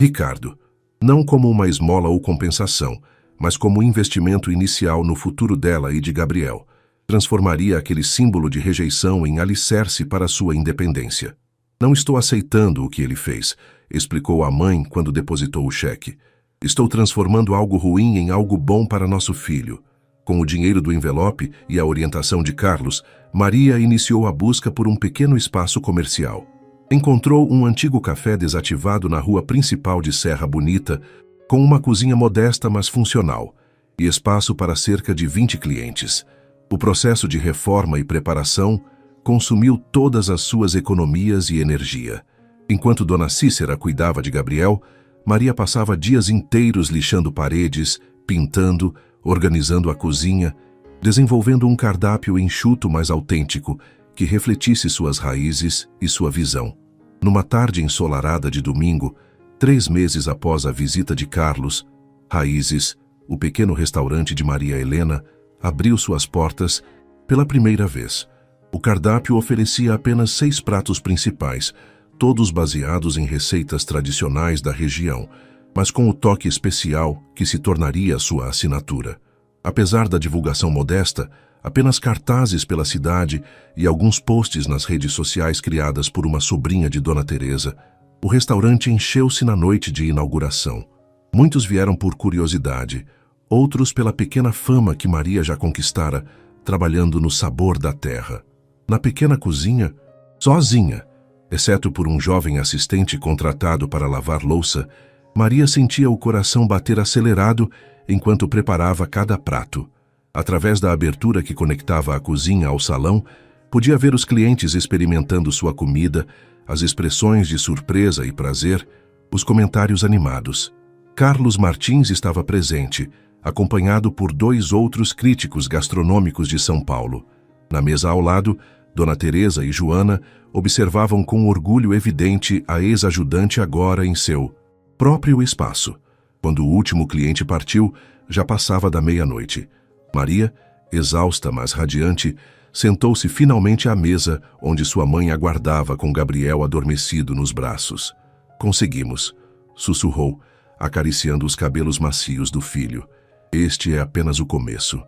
Ricardo, não como uma esmola ou compensação, mas como investimento inicial no futuro dela e de Gabriel. Transformaria aquele símbolo de rejeição em alicerce para sua independência. Não estou aceitando o que ele fez, explicou a mãe quando depositou o cheque. Estou transformando algo ruim em algo bom para nosso filho. Com o dinheiro do envelope e a orientação de Carlos, Maria iniciou a busca por um pequeno espaço comercial. Encontrou um antigo café desativado na rua principal de Serra Bonita, com uma cozinha modesta mas funcional, e espaço para cerca de 20 clientes. O processo de reforma e preparação consumiu todas as suas economias e energia. Enquanto Dona Cícera cuidava de Gabriel, Maria passava dias inteiros lixando paredes, pintando, organizando a cozinha, desenvolvendo um cardápio enxuto mas autêntico, que refletisse suas raízes e sua visão. Numa tarde ensolarada de domingo, 3 meses após a visita de Carlos, Raízes, o pequeno restaurante de Maria Helena, abriu suas portas pela primeira vez. O cardápio oferecia apenas 6 pratos principais, todos baseados em receitas tradicionais da região, mas com o toque especial que se tornaria sua assinatura. Apesar da divulgação modesta, apenas cartazes pela cidade e alguns posts nas redes sociais criadas por uma sobrinha de Dona Teresa, o restaurante encheu-se na noite de inauguração. Muitos vieram por curiosidade, outros pela pequena fama que Maria já conquistara, trabalhando no sabor da terra. Na pequena cozinha, sozinha, exceto por um jovem assistente contratado para lavar louça, Maria sentia o coração bater acelerado enquanto preparava cada prato. Através da abertura que conectava a cozinha ao salão, podia ver os clientes experimentando sua comida, as expressões de surpresa e prazer, os comentários animados. Carlos Martins estava presente, acompanhado por 2 outros críticos gastronômicos de São Paulo. Na mesa ao lado, Dona Teresa e Joana observavam com orgulho evidente a ex-ajudante agora em seu próprio espaço. Quando o último cliente partiu, já passava da meia-noite. Maria, exausta mas radiante, sentou-se finalmente à mesa onde sua mãe aguardava com Gabriel adormecido nos braços. Conseguimos, sussurrou, acariciando os cabelos macios do filho. Este é apenas o começo.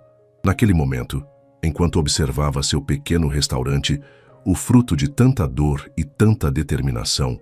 Naquele momento, enquanto observava seu pequeno restaurante, o fruto de tanta dor e tanta determinação,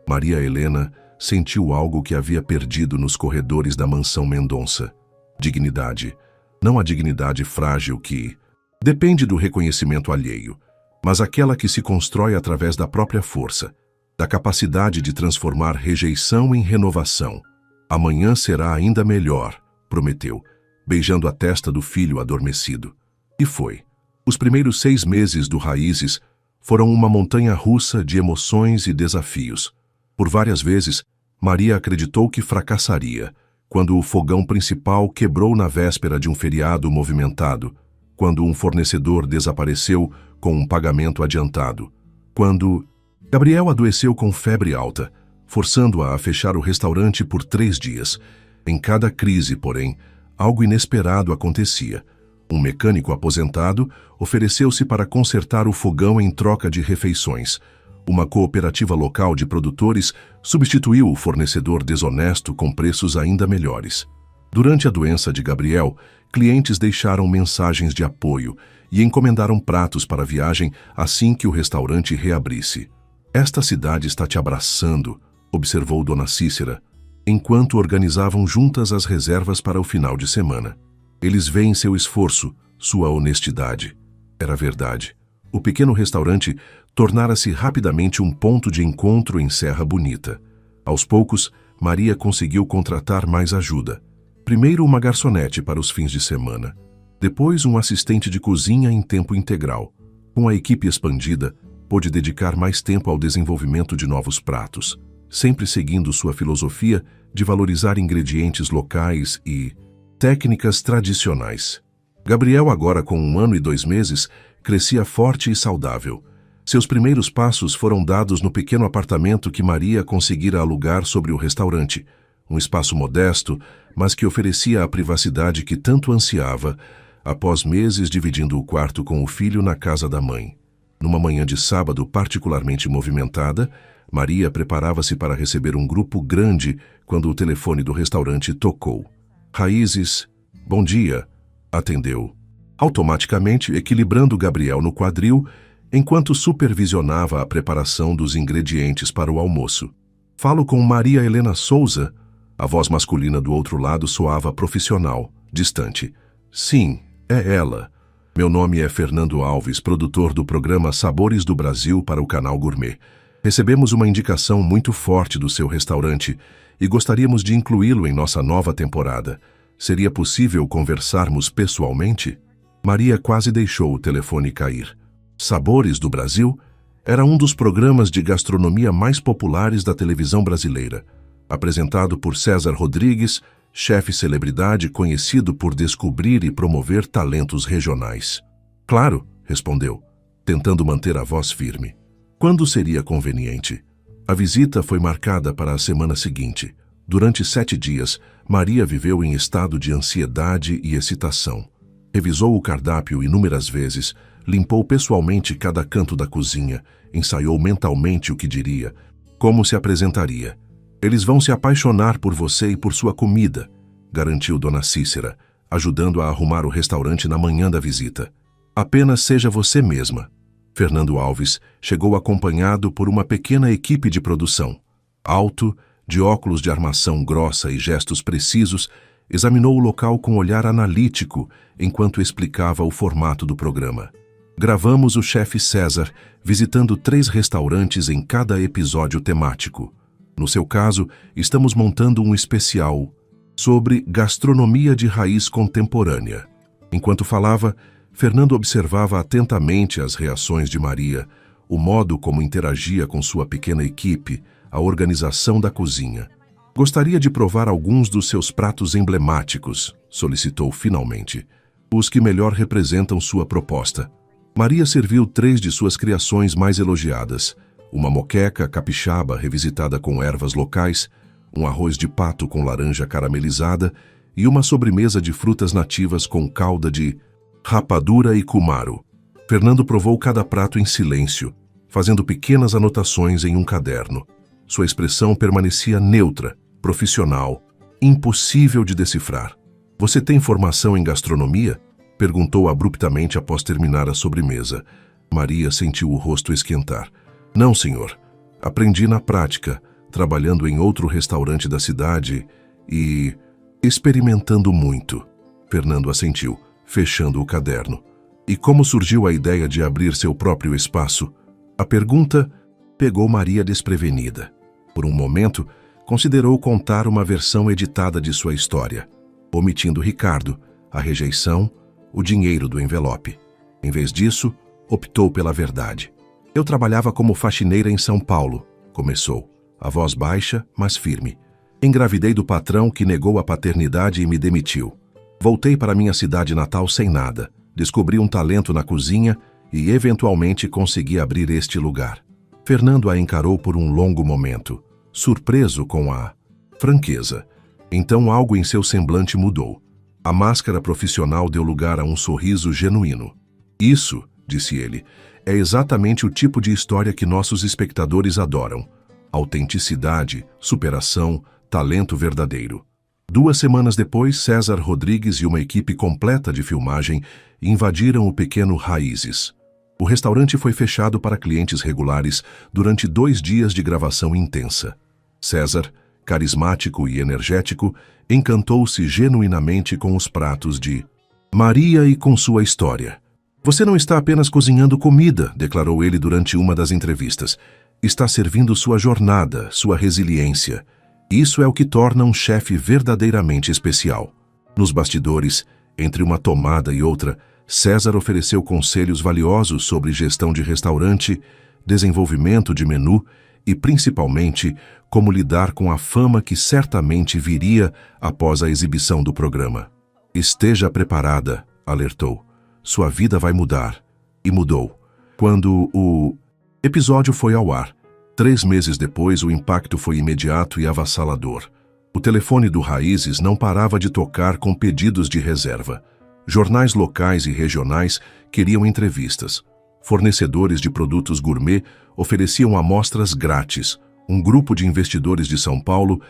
Maria Helena sentiu algo que havia perdido nos corredores da mansão Mendonça. Dignidade. Não a dignidade frágil que depende do reconhecimento alheio, mas aquela que se constrói através da própria força, da capacidade de transformar rejeição em renovação. Amanhã será ainda melhor, prometeu, beijando a testa do filho adormecido. E foi. Os primeiros 6 meses do Raízes foram uma montanha-russa de emoções e desafios. Por várias vezes, Maria acreditou que fracassaria, quando o fogão principal quebrou na véspera de um feriado movimentado, quando um fornecedor desapareceu com um pagamento adiantado, quando Gabriel adoeceu com febre alta, forçando-a a fechar o restaurante por 3 dias. Em cada crise, porém, algo inesperado acontecia. Um mecânico aposentado ofereceu-se para consertar o fogão em troca de refeições. Uma cooperativa local de produtores substituiu o fornecedor desonesto com preços ainda melhores. Durante a doença de Gabriel, clientes deixaram mensagens de apoio e encomendaram pratos para a viagem assim que o restaurante reabrisse. Esta cidade está te abraçando, observou Dona Cícera, enquanto organizavam juntas as reservas para o final de semana. Eles veem seu esforço, sua honestidade. Era verdade. O pequeno restaurante tornara-se rapidamente um ponto de encontro em Serra Bonita. Aos poucos, Maria conseguiu contratar mais ajuda. Primeiro uma garçonete para os fins de semana. Depois um assistente de cozinha em tempo integral. Com a equipe expandida, pôde dedicar mais tempo ao desenvolvimento de novos pratos, sempre seguindo sua filosofia de valorizar ingredientes locais e técnicas tradicionais. Gabriel, agora com 1 ano e 2 meses, crescia forte e saudável. Seus primeiros passos foram dados no pequeno apartamento que Maria conseguira alugar sobre o restaurante, um espaço modesto, mas que oferecia a privacidade que tanto ansiava, após meses dividindo o quarto com o filho na casa da mãe. Numa manhã de sábado particularmente movimentada, Maria preparava-se para receber um grupo grande quando o telefone do restaurante tocou. Raízes, bom dia, atendeu, automaticamente equilibrando Gabriel no quadril enquanto supervisionava a preparação dos ingredientes para o almoço. Falo com Maria Helena Souza. A voz masculina do outro lado soava profissional, distante. Sim, é ela. Meu nome é Fernando Alves, produtor do programa Sabores do Brasil para o canal Gourmet. Recebemos uma indicação muito forte do seu restaurante e gostaríamos de incluí-lo em nossa nova temporada. Seria possível conversarmos pessoalmente? Maria quase deixou o telefone cair. Sabores do Brasil era um dos programas de gastronomia mais populares da televisão brasileira, apresentado por César Rodrigues, chefe celebridade conhecido por descobrir e promover talentos regionais. Claro, respondeu, tentando manter a voz firme. Quando seria conveniente? A visita foi marcada para a semana seguinte. Durante 7 dias, Maria viveu em estado de ansiedade e excitação. Revisou o cardápio inúmeras vezes, limpou pessoalmente cada canto da cozinha, ensaiou mentalmente o que diria, como se apresentaria. Eles vão se apaixonar por você e por sua comida, garantiu Dona Cícera, ajudando a arrumar o restaurante na manhã da visita. Apenas seja você mesma. Fernando Alves chegou acompanhado por uma pequena equipe de produção. Alto, de óculos de armação grossa e gestos precisos, examinou o local com olhar analítico enquanto explicava o formato do programa. Gravamos o chefe César visitando 3 restaurantes em cada episódio temático. No seu caso, estamos montando um especial sobre gastronomia de raiz contemporânea. Enquanto falava, Fernando observava atentamente as reações de Maria, o modo como interagia com sua pequena equipe, a organização da cozinha. Gostaria de provar alguns dos seus pratos emblemáticos, solicitou finalmente, os que melhor representam sua proposta. Maria serviu 3 de suas criações mais elogiadas, uma moqueca capixaba revisitada com ervas locais, um arroz de pato com laranja caramelizada e uma sobremesa de frutas nativas com calda de rapadura e cumaro. Fernando provou cada prato em silêncio, fazendo pequenas anotações em um caderno. Sua expressão permanecia neutra, profissional, impossível de decifrar. Você tem formação em gastronomia? Perguntou abruptamente após terminar a sobremesa. Maria sentiu o rosto esquentar. Não, senhor. Aprendi na prática, trabalhando em outro restaurante da cidade e experimentando muito. Fernando assentiu, fechando o caderno. E como surgiu a ideia de abrir seu próprio espaço? A pergunta pegou Maria desprevenida. Por um momento, considerou contar uma versão editada de sua história, omitindo Ricardo, a rejeição, o dinheiro do envelope. Em vez disso, optou pela verdade. Eu trabalhava como faxineira em São Paulo, começou, a voz baixa, mas firme. Engravidei do patrão que negou a paternidade e me demitiu. Voltei para minha cidade natal sem nada, descobri um talento na cozinha e eventualmente consegui abrir este lugar. Fernando a encarou por um longo momento, surpreso com a franqueza. Então algo em seu semblante mudou. A máscara profissional deu lugar a um sorriso genuíno. Isso, disse ele, é exatamente o tipo de história que nossos espectadores adoram. Autenticidade, superação, talento verdadeiro. 2 semanas depois, César Rodrigues e uma equipe completa de filmagem invadiram o pequeno Raízes. O restaurante foi fechado para clientes regulares durante 2 dias de gravação intensa. César, carismático e energético, encantou-se genuinamente com os pratos de Maria e com sua história. Você não está apenas cozinhando comida, declarou ele durante uma das entrevistas. Está servindo sua jornada, sua resiliência. Isso é o que torna um chefe verdadeiramente especial. Nos bastidores, entre uma tomada e outra, César ofereceu conselhos valiosos sobre gestão de restaurante, desenvolvimento de menu e, principalmente, como lidar com a fama que certamente viria após a exibição do programa. Esteja preparada, alertou. Sua vida vai mudar. E mudou. Quando o episódio foi ao ar, 3 meses depois, o impacto foi imediato e avassalador. O telefone do Raízes não parava de tocar com pedidos de reserva. Jornais locais e regionais queriam entrevistas. Fornecedores de produtos gourmet ofereciam amostras grátis. Um grupo de investidores de São Paulo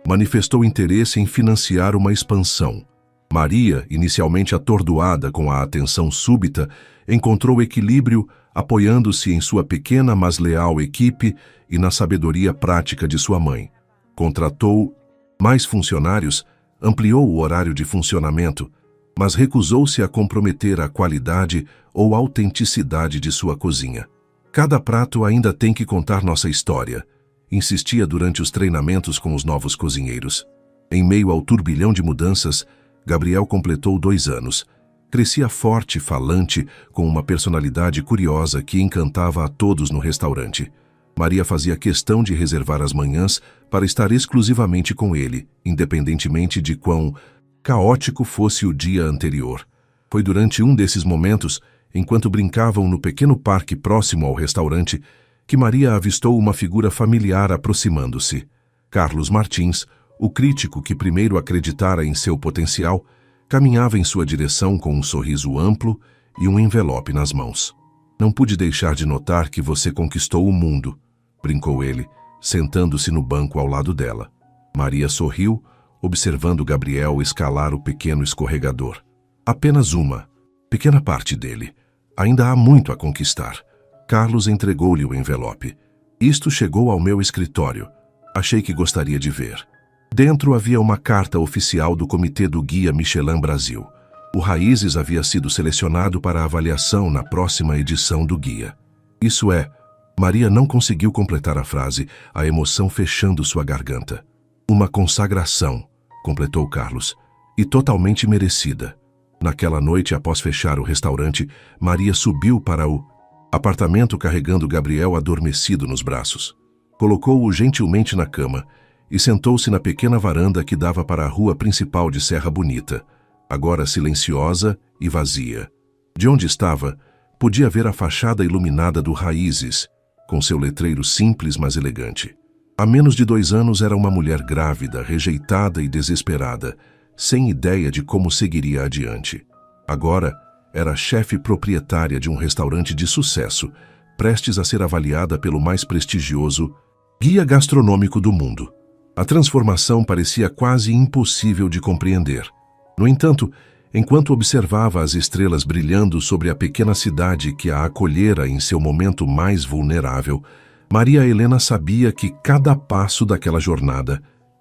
manifestou interesse em financiar uma expansão. Maria, inicialmente atordoada com a atenção súbita, encontrou equilíbrio apoiando-se em sua pequena mas leal equipe e na sabedoria prática de sua mãe. Contratou mais funcionários, ampliou o horário de funcionamento, mas recusou-se a comprometer a qualidade ou autenticidade de sua cozinha. Cada prato ainda tem que contar nossa história, insistia durante os treinamentos com os novos cozinheiros. Em meio ao turbilhão de mudanças, Gabriel completou 2 anos. Crescia forte, falante, com uma personalidade curiosa que encantava a todos no restaurante. Maria fazia questão de reservar as manhãs para estar exclusivamente com ele, independentemente de quão caótico fosse o dia anterior. Foi durante um desses momentos, enquanto brincavam no pequeno parque próximo ao restaurante, que Maria avistou uma figura familiar aproximando-se. Carlos Martins, o crítico que primeiro acreditara em seu potencial, caminhava em sua direção com um sorriso amplo e um envelope nas mãos. Não pude deixar de notar que você conquistou o mundo, brincou ele, sentando-se no banco ao lado dela. Maria sorriu, observando Gabriel escalar o pequeno escorregador. Apenas uma, pequena parte dele. Ainda há muito a conquistar. Carlos entregou-lhe o envelope. Isto chegou ao meu escritório. Achei que gostaria de ver. Dentro havia uma carta oficial do Comitê do Guia Michelin Brasil. O Raízes havia sido selecionado para avaliação na próxima edição do guia. Isso é, Maria não conseguiu completar a frase, a emoção fechando sua garganta. Uma consagração, completou Carlos, e totalmente merecida. Naquela noite, após fechar o restaurante, Maria subiu para o apartamento carregando Gabriel adormecido nos braços. Colocou-o gentilmente na cama e sentou-se na pequena varanda que dava para a rua principal de Serra Bonita, agora silenciosa e vazia. De onde estava, podia ver a fachada iluminada do Raízes, com seu letreiro simples mas elegante. Há menos de 2 anos era uma mulher grávida, rejeitada e desesperada, sem ideia de como seguiria adiante. Agora, era chefe proprietária de um restaurante de sucesso, prestes a ser avaliada pelo mais prestigioso guia gastronômico do mundo. A transformação parecia quase impossível de compreender. No entanto, enquanto observava as estrelas brilhando sobre a pequena cidade que a acolhera em seu momento mais vulnerável, Maria Helena sabia que cada passo daquela jornada,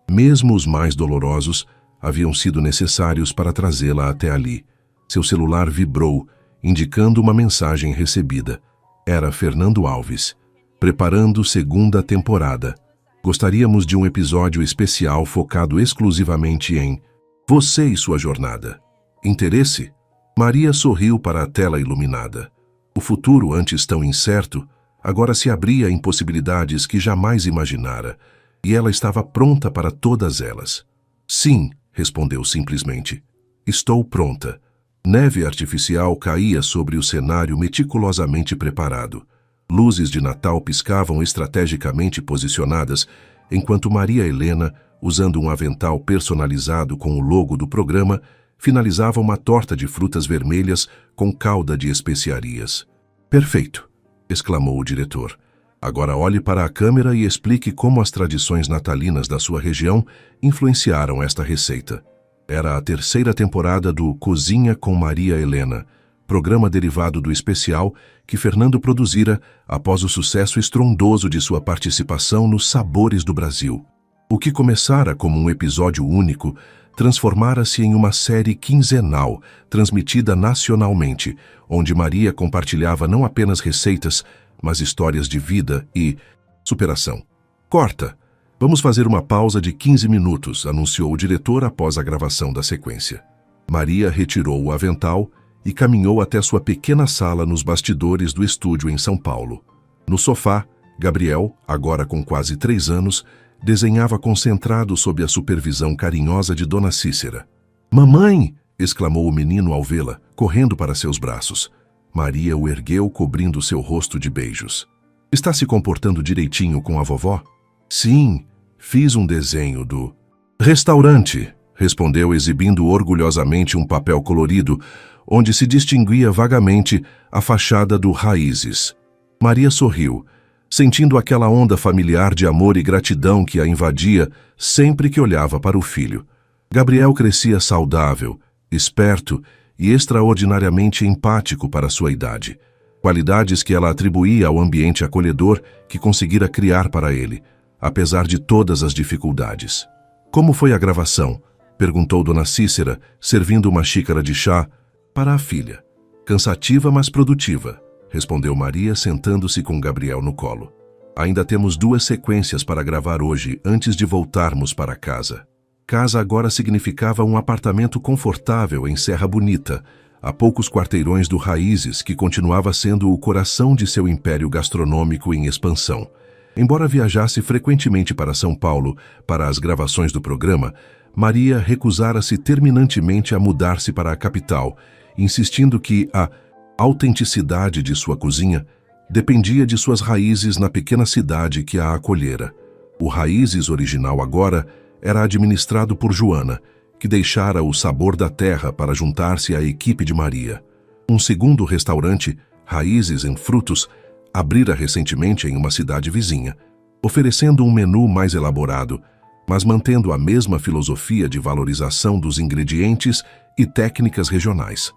mesmo os mais dolorosos, haviam sido necessários para trazê-la até ali. Seu celular vibrou, indicando uma mensagem recebida. Era Fernando Alves. Preparando 2ª temporada. Gostaríamos de um episódio especial focado exclusivamente em você e sua jornada. Interesse? Maria sorriu para a tela iluminada. O futuro, antes tão incerto, agora se abria em possibilidades que jamais imaginara, e ela estava pronta para todas elas. Sim, respondeu simplesmente. Estou pronta. Neve artificial caía sobre o cenário meticulosamente preparado. Luzes de Natal piscavam estrategicamente posicionadas, enquanto Maria Helena, usando um avental personalizado com o logo do programa, finalizava uma torta de frutas vermelhas com calda de especiarias. Perfeito, exclamou o diretor. Agora olhe para a câmera e explique como as tradições natalinas da sua região influenciaram esta receita. Era a 3ª temporada do Cozinha com Maria Helena, programa derivado do especial que Fernando produzira após o sucesso estrondoso de sua participação nos Sabores do Brasil. O que começara como um episódio único transformara-se em uma série quinzenal, transmitida nacionalmente, onde Maria compartilhava não apenas receitas, mas histórias de vida e superação. Corta! Vamos fazer uma pausa de 15 minutos, anunciou o diretor após a gravação da sequência. Maria retirou o avental e caminhou até sua pequena sala nos bastidores do estúdio em São Paulo. No sofá, Gabriel, agora com quase 3 anos, desenhava concentrado sob a supervisão carinhosa de Dona Cícera. "Mamãe!" exclamou o menino ao vê-la, correndo para seus braços. Maria o ergueu, cobrindo seu rosto de beijos. "Está se comportando direitinho com a vovó?" "Sim, fiz um desenho do restaurante", respondeu, exibindo orgulhosamente um papel colorido, onde se distinguia vagamente a fachada do Raízes. Maria sorriu, sentindo aquela onda familiar de amor e gratidão que a invadia sempre que olhava para o filho. Gabriel crescia saudável, esperto e extraordinariamente empático para sua idade, qualidades que ela atribuía ao ambiente acolhedor que conseguira criar para ele, apesar de todas as dificuldades. "Como foi a gravação?" perguntou Dona Cícera, servindo uma xícara de chá para a filha. "Cansativa, mas produtiva", respondeu Maria, sentando-se com Gabriel no colo. "Ainda temos 2 sequências para gravar hoje, antes de voltarmos para casa." Casa agora significava um apartamento confortável em Serra Bonita, a poucos quarteirões do Raízes, que continuava sendo o coração de seu império gastronômico em expansão. Embora viajasse frequentemente para São Paulo para as gravações do programa, Maria recusara-se terminantemente a mudar-se para a capital, insistindo que a autenticidade de sua cozinha dependia de suas raízes na pequena cidade que a acolhera. O Raízes original agora era administrado por Joana, que deixara o sabor da terra para juntar-se à equipe de Maria. Um segundo restaurante, Raízes em Frutos, abrira recentemente em uma cidade vizinha, oferecendo um menu mais elaborado, mas mantendo a mesma filosofia de valorização dos ingredientes e técnicas regionais.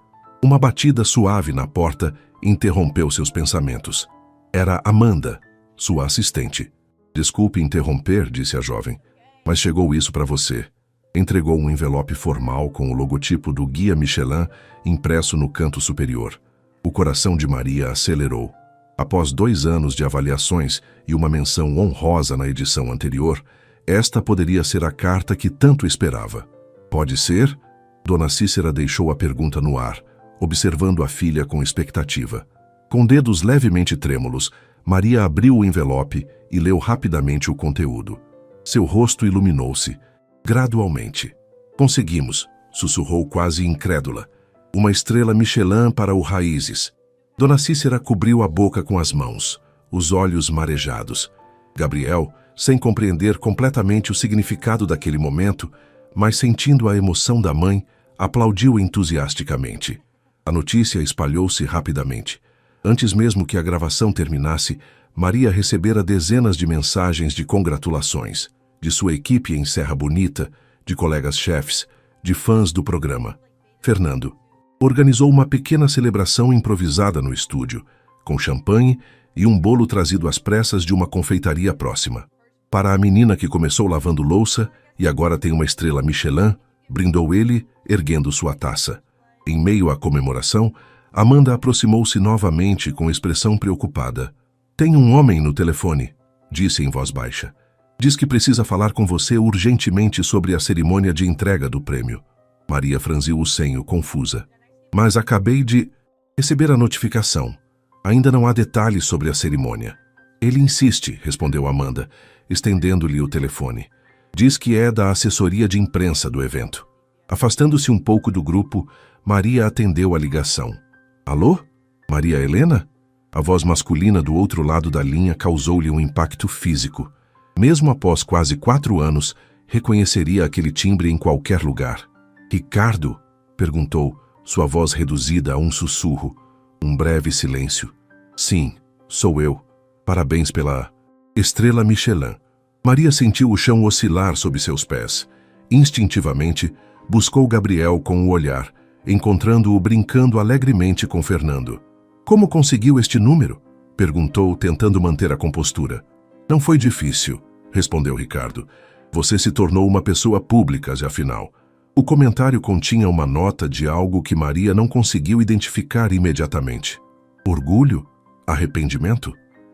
Uma batida suave na porta interrompeu seus pensamentos. Era Amanda, sua assistente. "Desculpe interromper", disse a jovem, "mas chegou isso para você." Entregou um envelope formal com o logotipo do Guia Michelin impresso no canto superior. O coração de Maria acelerou. Após 2 anos de avaliações e uma menção honrosa na edição anterior, esta poderia ser a carta que tanto esperava. "Pode ser?" Dona Cícera deixou a pergunta no ar, observando a filha com expectativa. Com dedos levemente trêmulos, Maria abriu o envelope e leu rapidamente o conteúdo. Seu rosto iluminou-se, gradualmente. "Conseguimos", sussurrou quase incrédula. "Uma estrela Michelin para o Raízes." Dona Cícera cobriu a boca com as mãos, os olhos marejados. Gabriel, sem compreender completamente o significado daquele momento, mas sentindo a emoção da mãe, aplaudiu entusiasticamente. A notícia espalhou-se rapidamente. Antes mesmo que a gravação terminasse, Maria recebera dezenas de mensagens de congratulações, de sua equipe em Serra Bonita, de colegas chefes, de fãs do programa. Fernando organizou uma pequena celebração improvisada no estúdio, com champanhe e um bolo trazido às pressas de uma confeitaria próxima. Para a menina que começou lavando louça e agora tem uma estrela Michelin, brindou ele, erguendo sua taça. Em meio à comemoração, Amanda aproximou-se novamente com expressão preocupada. "Tem um homem no telefone", disse em voz baixa. "Diz que precisa falar com você urgentemente sobre a cerimônia de entrega do prêmio." Maria franziu o senho, confusa. "Mas acabei de receber a notificação. Ainda não há detalhes sobre a cerimônia." "Ele insiste", respondeu Amanda, estendendo-lhe o telefone. "Diz que é da assessoria de imprensa do evento." Afastando-se um pouco do grupo, Maria atendeu a ligação. "Alô? Maria Helena?" A voz masculina do outro lado da linha causou-lhe um impacto físico. Mesmo após quase 4 anos, reconheceria aquele timbre em qualquer lugar. "Ricardo?" perguntou, sua voz reduzida a um sussurro. Um breve silêncio. "Sim, sou eu. Parabéns pela estrela Michelin." Maria sentiu o chão oscilar sob seus pés. Instintivamente, buscou Gabriel com o olhar, encontrando-o brincando alegremente com Fernando. "Como conseguiu este número?" perguntou, tentando manter a compostura. "Não foi difícil", respondeu Ricardo. Você se tornou uma pessoa pública, afinal. O comentário continha uma nota de algo que Maria não conseguiu identificar imediatamente. Orgulho? Arrependimento?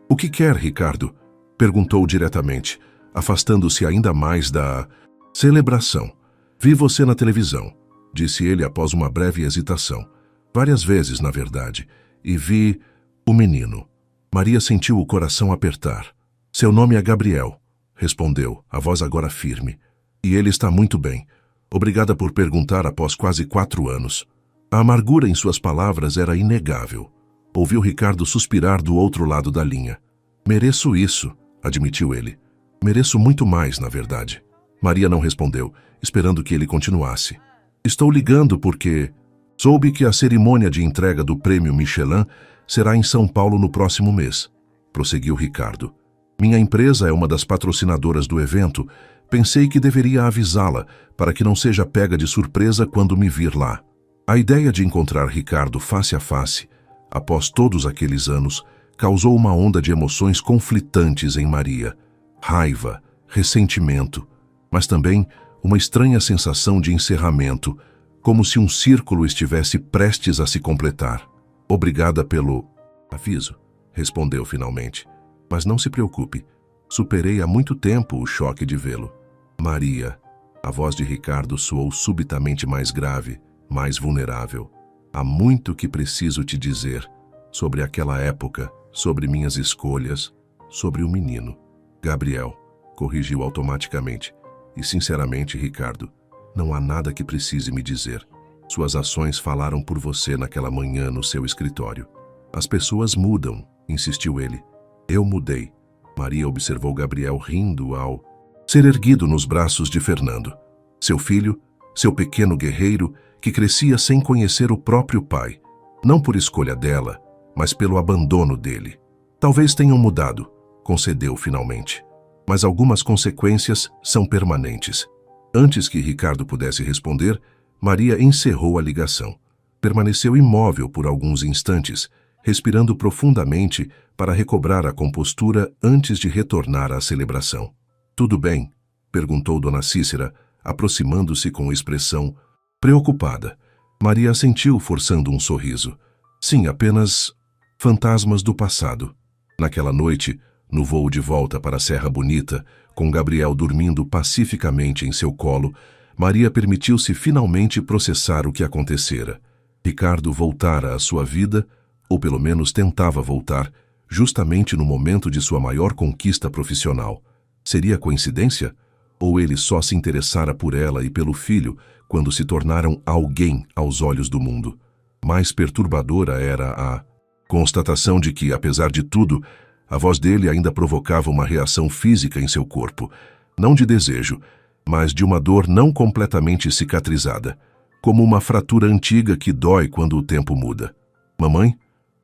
O que quer, Ricardo? Perguntou diretamente, afastando-se ainda mais da celebração. Vi você na televisão, disse ele após uma breve hesitação. Várias vezes, na verdade, e vi o menino. Maria sentiu o coração apertar. Seu nome é Gabriel, respondeu, a voz agora firme. E ele está muito bem. Obrigada por perguntar após quase 4 anos. A amargura em suas palavras era inegável. Ouviu Ricardo suspirar do outro lado da linha. Mereço isso, admitiu ele. Mereço muito mais, na verdade. Maria não respondeu, esperando que ele continuasse. Estou ligando porque soube que a cerimônia de entrega do prêmio Michelin será em São Paulo no próximo mês, prosseguiu Ricardo. Minha empresa é uma das patrocinadoras do evento. Pensei que deveria avisá-la para que não seja pega de surpresa quando me vir lá. A ideia de encontrar Ricardo face a face, após todos aqueles anos, causou uma onda de emoções conflitantes em Maria. Raiva, ressentimento, mas também uma estranha sensação de encerramento, como se um círculo estivesse prestes a se completar. Obrigada pelo aviso, respondeu finalmente. Mas não se preocupe, superei há muito tempo o choque de vê-lo. Maria, a voz de Ricardo soou subitamente mais grave, mais vulnerável. Há muito que preciso te dizer sobre aquela época, sobre minhas escolhas, sobre o menino. Gabriel, corrigiu automaticamente. E sinceramente, Ricardo, não há nada que precise me dizer. Suas ações falaram por você naquela manhã no seu escritório. As pessoas mudam, insistiu ele. Eu mudei. Maria observou Gabriel rindo ao ser erguido nos braços de Fernando. Seu filho, seu pequeno guerreiro, que crescia sem conhecer o próprio pai. Não por escolha dela, mas pelo abandono dele. Talvez tenham mudado, concedeu finalmente. Mas algumas consequências são permanentes. Antes que Ricardo pudesse responder, Maria encerrou a ligação. Permaneceu imóvel por alguns instantes, respirando profundamente para recobrar a compostura antes de retornar à celebração. Tudo bem? Perguntou Dona Cícera, aproximando-se com expressão preocupada. Maria assentiu, forçando um sorriso. Sim, apenas fantasmas do passado. Naquela noite, no voo de volta para a Serra Bonita, com Gabriel dormindo pacificamente em seu colo, Maria permitiu-se finalmente processar o que acontecera. Ricardo voltara à sua vida, ou pelo menos tentava voltar, justamente no momento de sua maior conquista profissional. Seria coincidência? Ou ele só se interessara por ela e pelo filho quando se tornaram alguém aos olhos do mundo? Mais perturbadora era a constatação de que, apesar de tudo, a voz dele ainda provocava uma reação física em seu corpo, não de desejo, mas de uma dor não completamente cicatrizada, como uma fratura antiga que dói quando o tempo muda. Mamãe?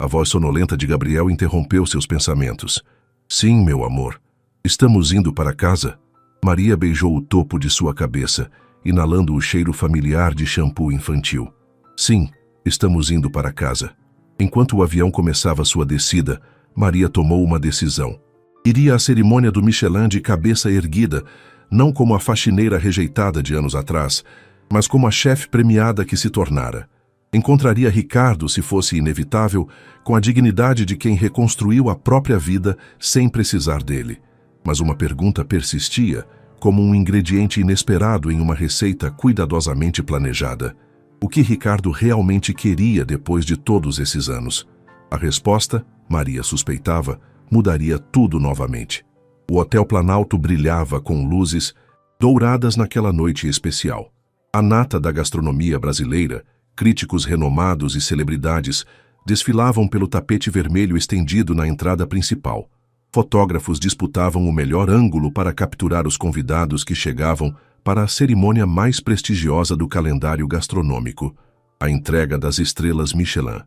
A voz sonolenta de Gabriel interrompeu seus pensamentos. Sim, meu amor. Estamos indo para casa? Maria beijou o topo de sua cabeça, inalando o cheiro familiar de shampoo infantil. Sim, estamos indo para casa. Enquanto o avião começava sua descida, Maria tomou uma decisão. Iria à cerimônia do Michelin de cabeça erguida, não como a faxineira rejeitada de anos atrás, mas como a chefe premiada que se tornara. Encontraria Ricardo, se fosse inevitável, com a dignidade de quem reconstruiu a própria vida sem precisar dele. Mas uma pergunta persistia, como um ingrediente inesperado em uma receita cuidadosamente planejada. O que Ricardo realmente queria depois de todos esses anos? A resposta, Maria suspeitava, mudaria tudo novamente. O Hotel Planalto brilhava com luzes douradas naquela noite especial. A nata da gastronomia brasileira, críticos renomados e celebridades desfilavam pelo tapete vermelho estendido na entrada principal. Fotógrafos disputavam o melhor ângulo para capturar os convidados que chegavam para a cerimônia mais prestigiosa do calendário gastronômico, a entrega das estrelas Michelin.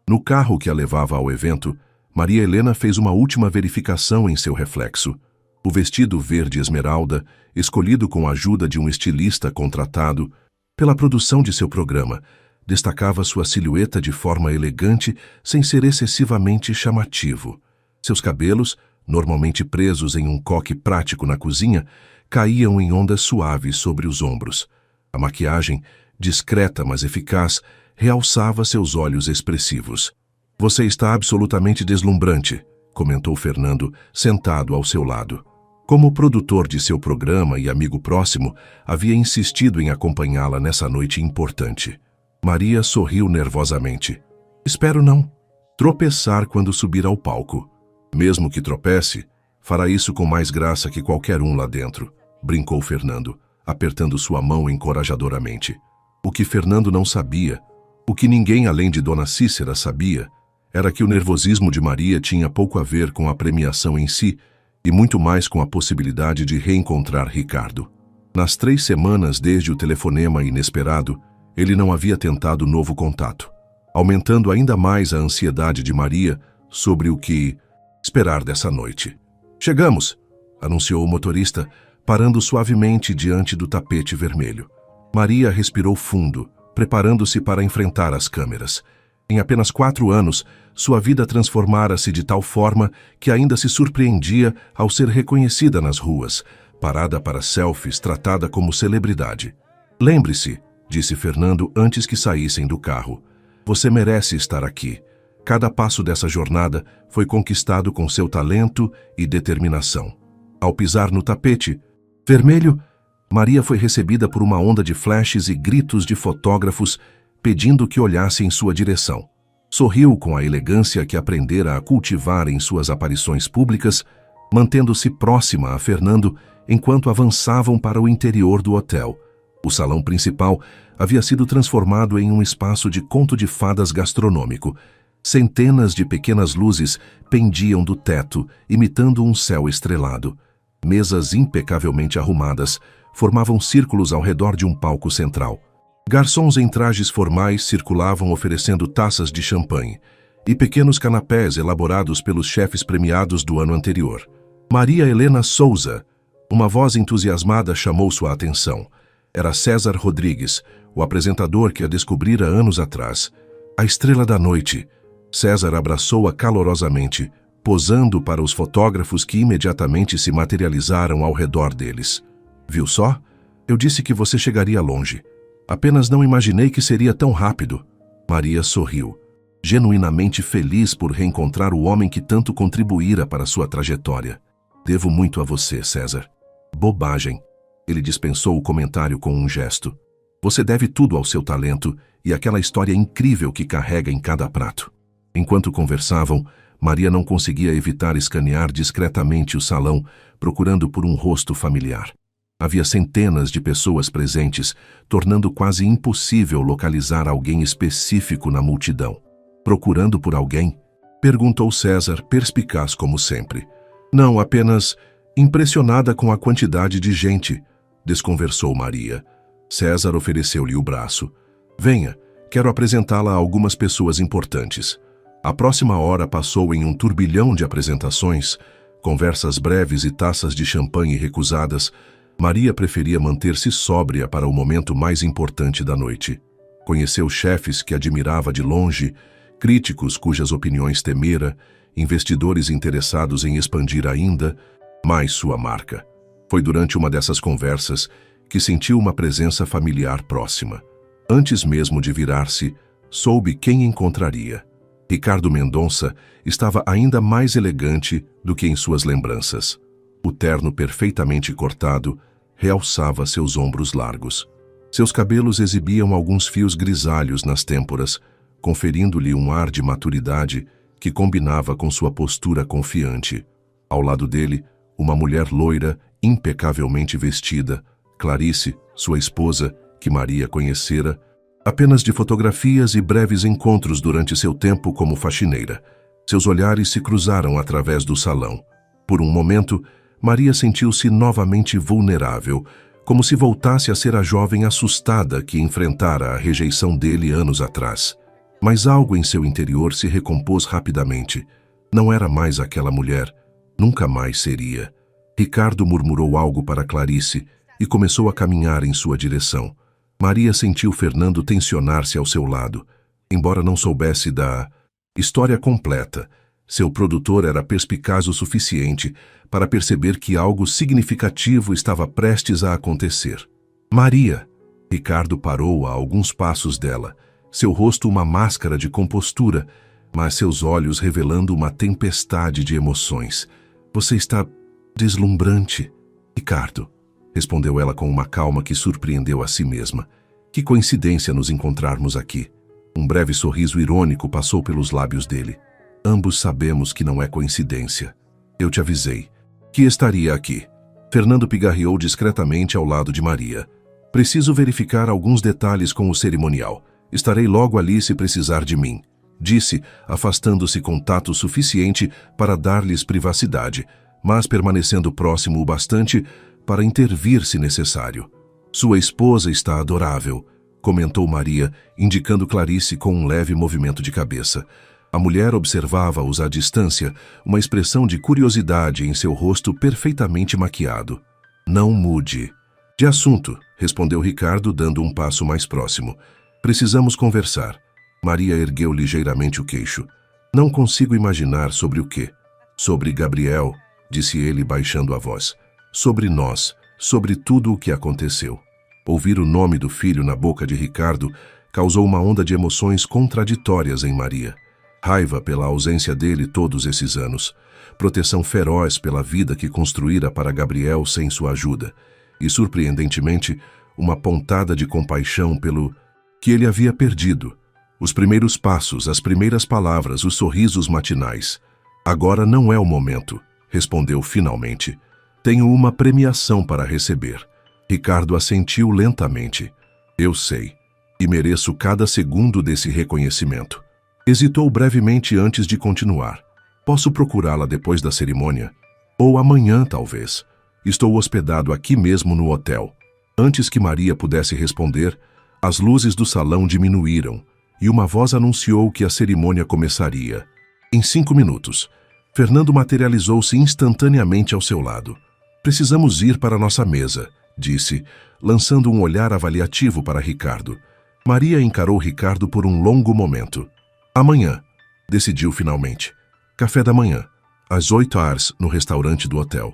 No carro que a levava ao evento, Maria Helena fez uma última verificação em seu reflexo. O vestido verde esmeralda, escolhido com a ajuda de um estilista contratado pela produção de seu programa, destacava sua silhueta de forma elegante sem ser excessivamente chamativo. Seus cabelos, normalmente presos em um coque prático na cozinha, caíam em ondas suaves sobre os ombros. A maquiagem, discreta mas eficaz, realçava seus olhos expressivos. "Você está absolutamente deslumbrante", comentou Fernando, sentado ao seu lado. Como produtor de seu programa e amigo próximo, havia insistido em acompanhá-la nessa noite importante. Maria sorriu nervosamente. "Espero não tropeçar quando subir ao palco. Mesmo que tropece, fará isso com mais graça que qualquer um lá dentro", brincou Fernando, apertando sua mão encorajadoramente. O que Fernando não sabia, o que ninguém além de Dona Cícera sabia, era que o nervosismo de Maria tinha pouco a ver com a premiação em si e muito mais com a possibilidade de reencontrar Ricardo. Nas 3 semanas desde o telefonema inesperado, ele não havia tentado novo contato, aumentando ainda mais a ansiedade de Maria sobre o que esperar dessa noite. "Chegamos", anunciou o motorista, parando suavemente diante do tapete vermelho. Maria respirou fundo, preparando-se para enfrentar as câmeras. Em apenas 4 anos, sua vida transformara-se de tal forma que ainda se surpreendia ao ser reconhecida nas ruas, parada para selfies, tratada como celebridade. "Lembre-se", disse Fernando antes que saíssem do carro, "você merece estar aqui. Cada passo dessa jornada foi conquistado com seu talento e determinação." Ao pisar no tapete vermelho, Maria foi recebida por uma onda de flashes e gritos de fotógrafos pedindo que olhasse em sua direção. Sorriu com a elegância que aprendera a cultivar em suas aparições públicas, mantendo-se próxima a Fernando enquanto avançavam para o interior do hotel. O salão principal havia sido transformado em um espaço de conto de fadas gastronômico. Centenas de pequenas luzes pendiam do teto, imitando um céu estrelado. Mesas impecavelmente arrumadas formavam círculos ao redor de um palco central. Garçons em trajes formais circulavam oferecendo taças de champanhe e pequenos canapés elaborados pelos chefes premiados do ano anterior. Maria Helena Souza, uma voz entusiasmada, chamou sua atenção. Era César Rodrigues, o apresentador que a descobrira anos atrás. A estrela da noite. César abraçou-a calorosamente, posando para os fotógrafos que imediatamente se materializaram ao redor deles. "Viu só? Eu disse que você chegaria longe. Apenas não imaginei que seria tão rápido." Maria sorriu, genuinamente feliz por reencontrar o homem que tanto contribuíra para sua trajetória. "Devo muito a você, César." "Bobagem." Ele dispensou o comentário com um gesto. "Você deve tudo ao seu talento e àquela história incrível que carrega em cada prato." Enquanto conversavam, Maria não conseguia evitar escanear discretamente o salão, procurando por um rosto familiar. Havia centenas de pessoas presentes, tornando quase impossível localizar alguém específico na multidão. "Procurando por alguém?" perguntou César, perspicaz como sempre. "Não, apenas impressionada com a quantidade de gente", desconversou Maria. César ofereceu-lhe o braço. "Venha, quero apresentá-la a algumas pessoas importantes." A próxima hora passou em um turbilhão de apresentações, conversas breves e taças de champanhe recusadas. Maria preferia manter-se sóbria para o momento mais importante da noite. Conheceu chefes que admirava de longe, críticos cujas opiniões temera, investidores interessados em expandir ainda mais sua marca. Foi durante uma dessas conversas que sentiu uma presença familiar próxima. Antes mesmo de virar-se, soube quem encontraria. Ricardo Mendonça estava ainda mais elegante do que em suas lembranças. O terno perfeitamente cortado realçava seus ombros largos. Seus cabelos exibiam alguns fios grisalhos nas têmporas, conferindo-lhe um ar de maturidade que combinava com sua postura confiante. Ao lado dele, uma mulher loira, impecavelmente vestida, Clarice, sua esposa, que Maria conhecera, apenas de fotografias e breves encontros durante seu tempo como faxineira. Seus olhares se cruzaram através do salão. Por um momento, Maria sentiu-se novamente vulnerável, como se voltasse a ser a jovem assustada que enfrentara a rejeição dele anos atrás. Mas algo em seu interior se recompôs rapidamente. Não era mais aquela mulher. Nunca mais seria. Ricardo murmurou algo para Clarice e começou a caminhar em sua direção. Maria sentiu Fernando tensionar-se ao seu lado. Embora não soubesse da história completa, Seu produtor era perspicaz o suficiente para perceber que algo significativo estava prestes a acontecer. Maria! Ricardo parou a alguns passos dela, seu rosto uma máscara de compostura, mas seus olhos revelando uma tempestade de emoções. Você está deslumbrante, Ricardo, respondeu ela com uma calma que surpreendeu a si mesma. Que coincidência nos encontrarmos aqui. Um breve sorriso irônico passou pelos lábios dele. Ambos sabemos que não é coincidência. Eu te avisei que estaria aqui. Fernando pigarreou discretamente ao lado de Maria. Preciso verificar alguns detalhes com o cerimonial. Estarei logo ali se precisar de mim, disse, afastando-se com tato suficiente para dar-lhes privacidade, mas permanecendo próximo o bastante para intervir se necessário. Sua esposa está adorável, comentou Maria, indicando Clarice com um leve movimento de cabeça. A mulher observava-os à distância, uma expressão de curiosidade em seu rosto perfeitamente maquiado. Não mude. De assunto, respondeu Ricardo, dando um passo mais próximo. Precisamos conversar. Maria ergueu ligeiramente o queixo. Não consigo imaginar sobre o quê. Sobre Gabriel, disse ele baixando a voz. Sobre nós, sobre tudo o que aconteceu. Ouvir o nome do filho na boca de Ricardo causou uma onda de emoções contraditórias em Maria. Raiva pela ausência dele todos esses anos, proteção feroz pela vida que construíra para Gabriel sem sua ajuda, e, surpreendentemente, uma pontada de compaixão pelo que ele havia perdido. Os primeiros passos, as primeiras palavras, os sorrisos matinais. Agora não é o momento, respondeu finalmente. Tenho uma premiação para receber. Ricardo assentiu lentamente. Eu sei, e mereço cada segundo desse reconhecimento. Hesitou brevemente antes de continuar. Posso procurá-la depois da cerimônia? Ou amanhã, talvez. Estou hospedado aqui mesmo no hotel. Antes que Maria pudesse responder, as luzes do salão diminuíram e uma voz anunciou que a cerimônia começaria. Em 5 minutos, Fernando materializou-se instantaneamente ao seu lado. Precisamos ir para nossa mesa, disse, lançando um olhar avaliativo para Ricardo. Maria encarou Ricardo por um longo momento. Amanhã, decidiu finalmente. Café da manhã, às 8h, no restaurante do hotel.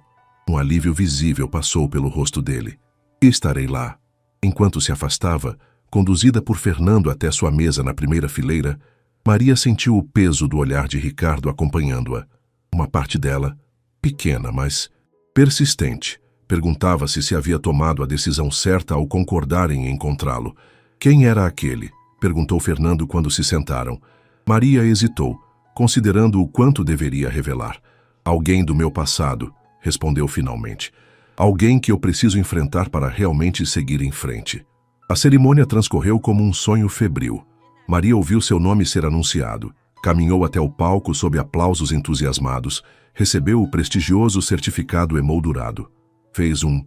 Um alívio visível passou pelo rosto dele. Estarei lá. Enquanto se afastava, conduzida por Fernando até sua mesa na primeira fileira, Maria sentiu o peso do olhar de Ricardo acompanhando-a. Uma parte dela, pequena, mas persistente, perguntava-se se havia tomado a decisão certa ao concordar em encontrá-lo. Quem era aquele? Perguntou Fernando quando se sentaram. Maria hesitou, considerando o quanto deveria revelar. Alguém do meu passado, respondeu finalmente. Alguém que eu preciso enfrentar para realmente seguir em frente. A cerimônia transcorreu como um sonho febril. Maria ouviu seu nome ser anunciado, caminhou até o palco sob aplausos entusiasmados, recebeu o prestigioso certificado emoldurado. Fez um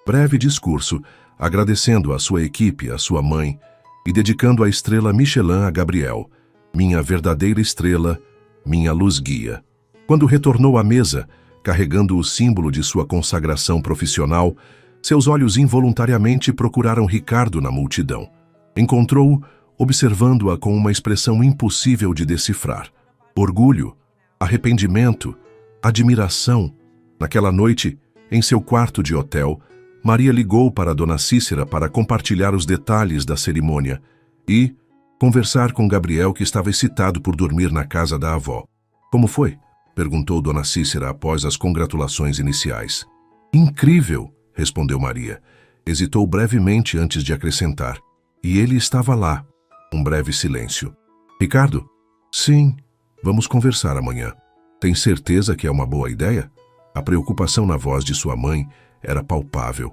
breve discurso, agradecendo à sua equipe, à sua mãe, e dedicando a estrela Michelin a Gabriel, minha verdadeira estrela, minha luz-guia. Quando retornou à mesa, carregando o símbolo de sua consagração profissional, seus olhos involuntariamente procuraram Ricardo na multidão. Encontrou-o, observando-a com uma expressão impossível de decifrar. Orgulho, arrependimento, admiração. Naquela noite, em seu quarto de hotel, Maria ligou para Dona Cícera para compartilhar os detalhes da cerimônia e conversar com Gabriel, que estava excitado por dormir na casa da avó. Como foi? Perguntou Dona Cícera após as congratulações iniciais. Incrível, respondeu Maria. Hesitou brevemente antes de acrescentar. E ele estava lá. Um breve silêncio. Ricardo? Sim, vamos conversar amanhã. Tem certeza que é uma boa ideia? A preocupação na voz de sua mãe era palpável.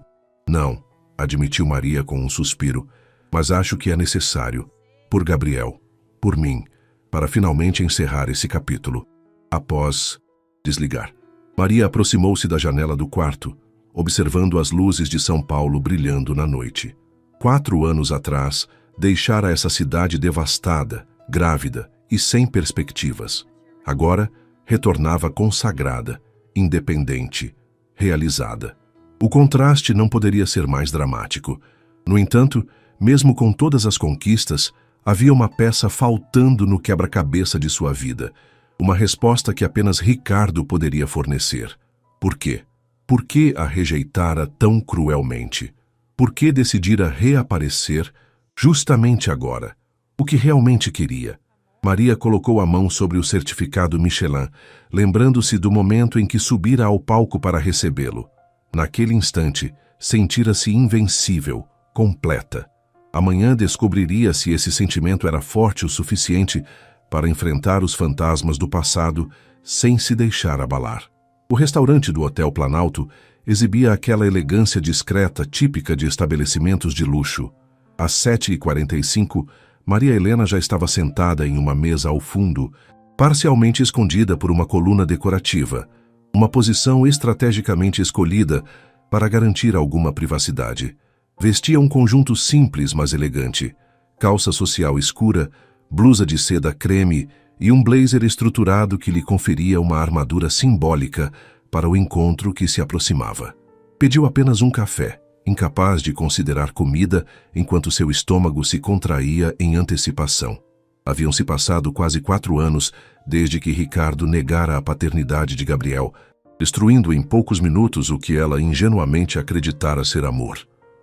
Não, admitiu Maria com um suspiro, mas acho que é necessário. Por Gabriel, por mim, para finalmente encerrar esse capítulo. Após desligar, Maria aproximou-se da janela do quarto, observando as luzes de São Paulo brilhando na noite. 4 anos atrás, deixara essa cidade devastada, grávida e sem perspectivas. Agora, retornava consagrada, independente, realizada. O contraste não poderia ser mais dramático. No entanto, mesmo com todas as conquistas, havia uma peça faltando no quebra-cabeça de sua vida. Uma resposta que apenas Ricardo poderia fornecer. Por quê? Por que a rejeitara tão cruelmente? Por que decidira reaparecer justamente agora? O que realmente queria? Maria colocou a mão sobre o certificado Michelin, lembrando-se do momento em que subira ao palco para recebê-lo. Naquele instante, sentira-se invencível, completa. Amanhã descobriria se esse sentimento era forte o suficiente para enfrentar os fantasmas do passado sem se deixar abalar. O restaurante do Hotel Planalto exibia aquela elegância discreta típica de estabelecimentos de luxo. Às 7h45, Maria Helena já estava sentada em uma mesa ao fundo, parcialmente escondida por uma coluna decorativa, uma posição estrategicamente escolhida para garantir alguma privacidade. Vestia um conjunto simples, mas elegante: calça social escura, blusa de seda creme e um blazer estruturado que lhe conferia uma armadura simbólica para o encontro que se aproximava. Pediu apenas um café, incapaz de considerar comida enquanto seu estômago se contraía em antecipação. Haviam se passado quase 4 anos desde que Ricardo negara a paternidade de Gabriel, destruindo em poucos minutos o que ela ingenuamente acreditara ser amor.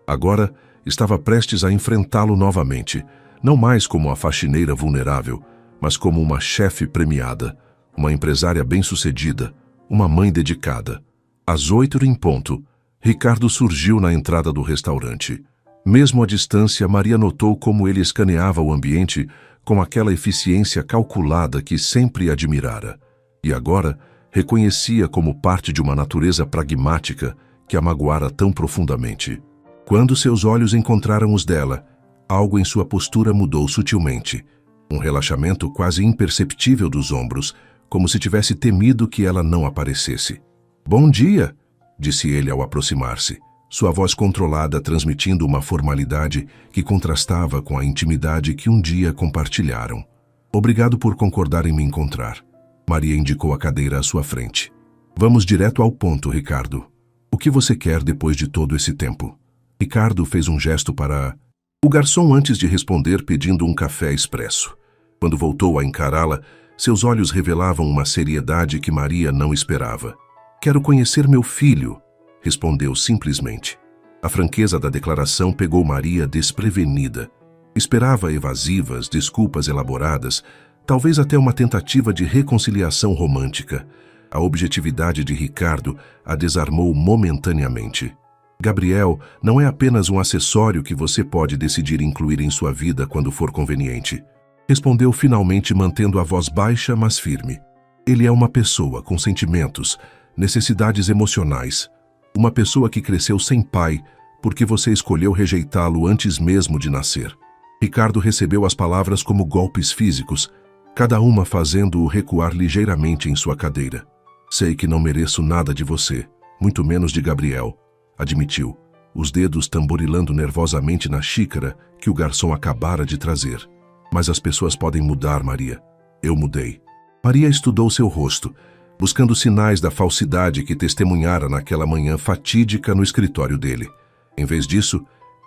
Agora estava prestes a enfrentá-lo novamente, não mais como a faxineira vulnerável, mas como uma chefe premiada, uma empresária bem-sucedida, uma mãe dedicada. Às 8h em ponto, Ricardo surgiu na entrada do restaurante. Mesmo à distância, Maria notou como ele escaneava o ambiente com aquela eficiência calculada que sempre admirara. E agora reconhecia como parte de uma natureza pragmática que a magoara tão profundamente. Quando seus olhos encontraram os dela, algo em sua postura mudou sutilmente. Um relaxamento quase imperceptível dos ombros, como se tivesse temido que ela não aparecesse. "Bom dia", disse ele ao aproximar-se, sua voz controlada transmitindo uma formalidade que contrastava com a intimidade que um dia compartilharam. "Obrigado por concordar em me encontrar." Maria indicou a cadeira à sua frente. "Vamos direto ao ponto, Ricardo. O que você quer depois de todo esse tempo?" Ricardo fez um gesto para o garçom antes de responder pedindo um café expresso. Quando voltou a encará-la, seus olhos revelavam uma seriedade que Maria não esperava. "Quero conhecer meu filho", respondeu simplesmente. A franqueza da declaração pegou Maria desprevenida. Esperava evasivas, desculpas elaboradas, talvez até uma tentativa de reconciliação romântica. A objetividade de Ricardo a desarmou momentaneamente. "Gabriel não é apenas um acessório que você pode decidir incluir em sua vida quando for conveniente", respondeu finalmente mantendo a voz baixa, mas firme. "Ele é uma pessoa com sentimentos, necessidades emocionais. Uma pessoa que cresceu sem pai, porque você escolheu rejeitá-lo antes mesmo de nascer." Ricardo recebeu as palavras como golpes físicos, cada uma fazendo-o recuar ligeiramente em sua cadeira. "Sei que não mereço nada de você, muito menos de Gabriel", admitiu, os dedos tamborilando nervosamente na xícara que o garçom acabara de trazer. "Mas as pessoas podem mudar, Maria. Eu mudei." Maria estudou seu rosto, buscando sinais da falsidade que testemunhara naquela manhã fatídica no escritório dele. Em vez disso,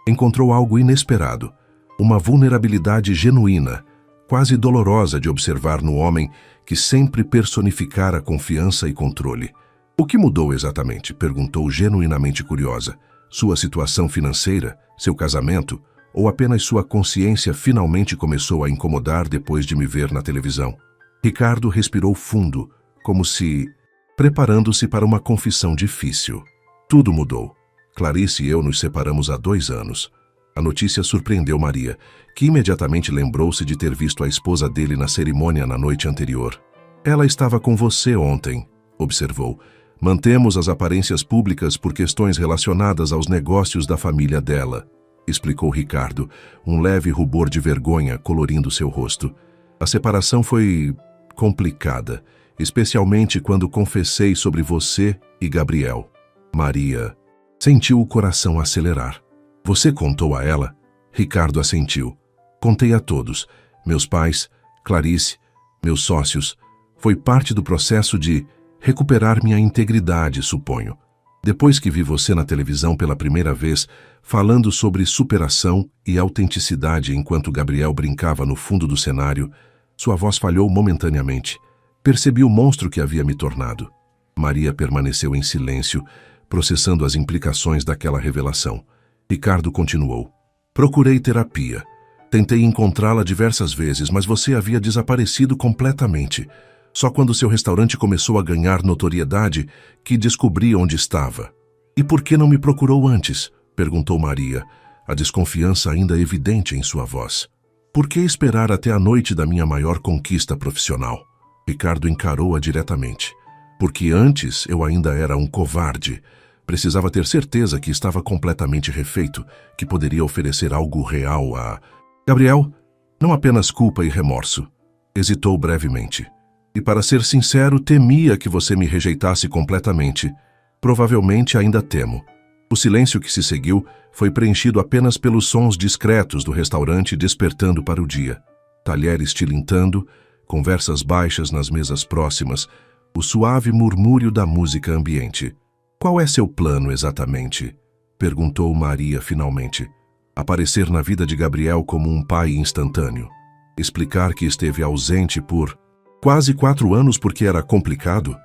encontrou algo inesperado, uma vulnerabilidade genuína, quase dolorosa de observar no homem que sempre personificara confiança e controle. "O que mudou exatamente?", perguntou genuinamente curiosa. "Sua situação financeira? Seu casamento? Ou apenas sua consciência finalmente começou a incomodar depois de me ver na televisão?" Ricardo respirou fundo, como se preparando-se para uma confissão difícil. "Tudo mudou. Clarice e eu nos separamos há 2 anos. A notícia surpreendeu Maria, que imediatamente lembrou-se de ter visto a esposa dele na cerimônia na noite anterior. "Ela estava com você ontem", observou. "Mantemos as aparências públicas por questões relacionadas aos negócios da família dela", explicou Ricardo, um leve rubor de vergonha colorindo seu rosto. "A separação foi complicada, especialmente quando confessei sobre você e Gabriel." Maria sentiu o coração acelerar. "Você contou a ela?" Ricardo assentiu. "Contei a todos. Meus pais, Clarice, meus sócios. Foi parte do processo de recuperar minha integridade, suponho. Depois que vi você na televisão pela primeira vez, falando sobre superação e autenticidade enquanto Gabriel brincava no fundo do cenário, sua voz falhou momentaneamente. Percebi o monstro que havia me tornado. Maria permaneceu em silêncio, processando as implicações daquela revelação. Ricardo continuou. Procurei terapia. Tentei encontrá-la diversas vezes, mas você havia desaparecido completamente. Só quando seu restaurante começou a ganhar notoriedade que descobri onde estava. E por que não me procurou antes? Perguntou Maria, a desconfiança ainda evidente em sua voz. Por que esperar até a noite da minha maior conquista profissional? Ricardo encarou-a diretamente. Porque antes eu ainda era um covarde. Precisava ter certeza que estava completamente refeito, que poderia oferecer algo real a... Gabriel, não apenas culpa e remorso. Hesitou brevemente. E para ser sincero, temia que você me rejeitasse completamente. Provavelmente ainda temo. O silêncio que se seguiu foi preenchido apenas pelos sons discretos do restaurante despertando para o dia. Talheres tilintando, conversas baixas nas mesas próximas, o suave murmúrio da música ambiente. Qual é seu plano exatamente? Perguntou Maria finalmente. Aparecer na vida de Gabriel como um pai instantâneo. Explicar que esteve ausente por quase 4 anos porque era complicado?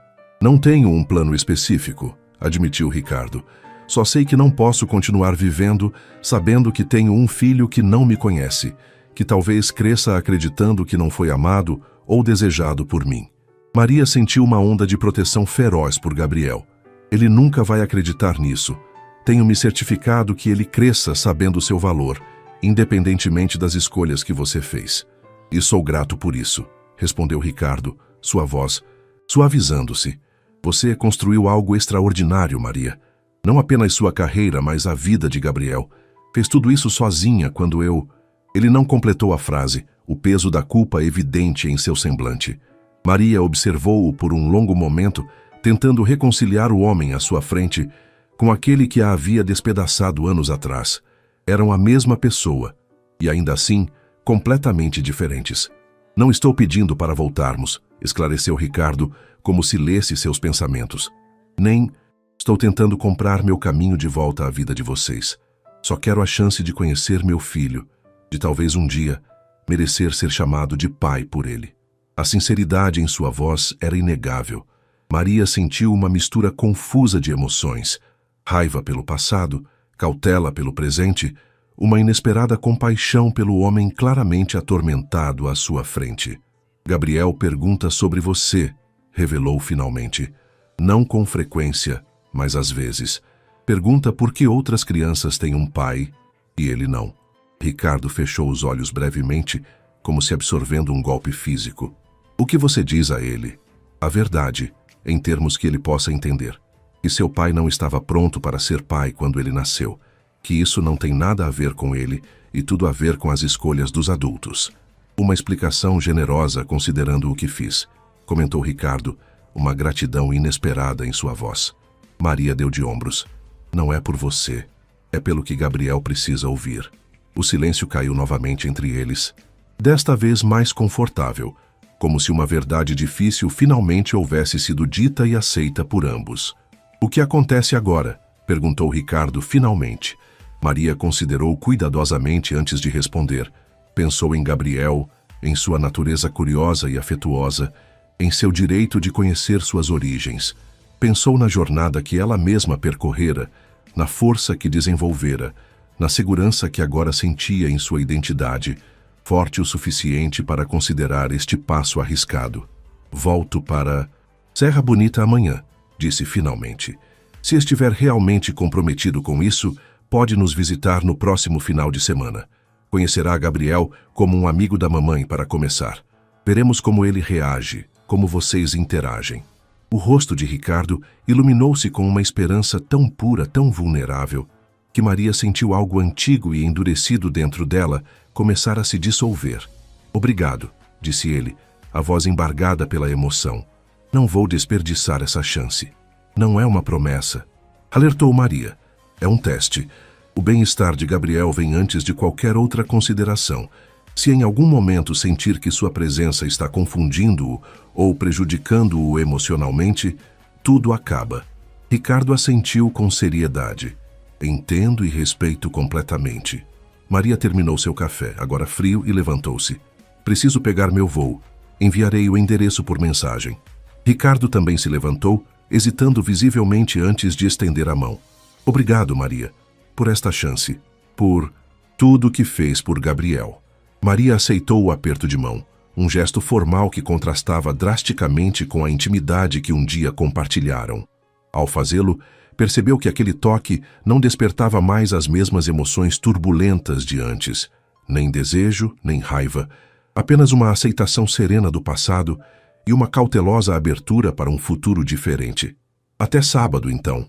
Não tenho um plano específico, admitiu Ricardo. Só sei que não posso continuar vivendo sabendo que tenho um filho que não me conhece, que talvez cresça acreditando que não foi amado ou desejado por mim. Maria sentiu uma onda de proteção feroz por Gabriel. Ele nunca vai acreditar nisso. Tenho-me certificado que ele cresça sabendo seu valor, independentemente das escolhas que você fez. E sou grato por isso, respondeu Ricardo, sua voz suavizando-se. Você construiu algo extraordinário, Maria. Não apenas sua carreira, mas a vida de Gabriel. Fez tudo isso sozinha quando eu... Ele não completou a frase, o peso da culpa evidente em seu semblante. Maria observou-o por um longo momento, tentando reconciliar o homem à sua frente com aquele que a havia despedaçado anos atrás. Eram a mesma pessoa, e ainda assim, completamente diferentes. Não estou pedindo para voltarmos, esclareceu Ricardo, como se lesse seus pensamentos. Nem estou tentando comprar meu caminho de volta à vida de vocês. Só quero a chance de conhecer meu filho, de talvez um dia merecer ser chamado de pai por ele. A sinceridade em sua voz era inegável. Maria sentiu uma mistura confusa de emoções, raiva pelo passado, cautela pelo presente, uma inesperada compaixão pelo homem claramente atormentado à sua frente. Gabriel pergunta sobre você, revelou finalmente. Não com frequência, mas às vezes. Pergunta por que outras crianças têm um pai e ele não. Ricardo fechou os olhos brevemente, como se absorvendo um golpe físico. O que você diz a ele? A verdade, em termos que ele possa entender. Que seu pai não estava pronto para ser pai quando ele nasceu. Que isso não tem nada a ver com ele e tudo a ver com as escolhas dos adultos. Uma explicação generosa considerando o que fiz, comentou Ricardo, uma gratidão inesperada em sua voz. Maria deu de ombros. Não é por você, é pelo que Gabriel precisa ouvir. O silêncio caiu novamente entre eles, desta vez mais confortável, como se uma verdade difícil finalmente houvesse sido dita e aceita por ambos. O que acontece agora? Perguntou Ricardo finalmente. Maria considerou cuidadosamente antes de responder. Pensou em Gabriel, em sua natureza curiosa e afetuosa, em seu direito de conhecer suas origens. Pensou na jornada que ela mesma percorrera, na força que desenvolvera, na segurança que agora sentia em sua identidade, forte o suficiente para considerar este passo arriscado. Volto para Serra Bonita amanhã, disse finalmente. Se estiver realmente comprometido com isso, pode nos visitar no próximo final de semana. Conhecerá Gabriel como um amigo da mamãe para começar. Veremos como ele reage, como vocês interagem. O rosto de Ricardo iluminou-se com uma esperança tão pura, tão vulnerável, que Maria sentiu algo antigo e endurecido dentro dela começar a se dissolver. Obrigado, disse ele, a voz embargada pela emoção. Não vou desperdiçar essa chance. Não é uma promessa. Alertou Maria. É um teste. O bem-estar de Gabriel vem antes de qualquer outra consideração. Se em algum momento sentir que sua presença está confundindo-o ou prejudicando-o emocionalmente, tudo acaba. Ricardo assentiu com seriedade. Entendo e respeito completamente. Maria terminou seu café, agora frio, e levantou-se. Preciso pegar meu voo. Enviarei o endereço por mensagem. Ricardo também se levantou, hesitando visivelmente antes de estender a mão. Obrigado, Maria, por esta chance, por tudo que fez por Gabriel. Maria aceitou o aperto de mão, um gesto formal que contrastava drasticamente com a intimidade que um dia compartilharam. Ao fazê-lo, percebeu que aquele toque não despertava mais as mesmas emoções turbulentas de antes, nem desejo, nem raiva, apenas uma aceitação serena do passado e uma cautelosa abertura para um futuro diferente. Até sábado, então,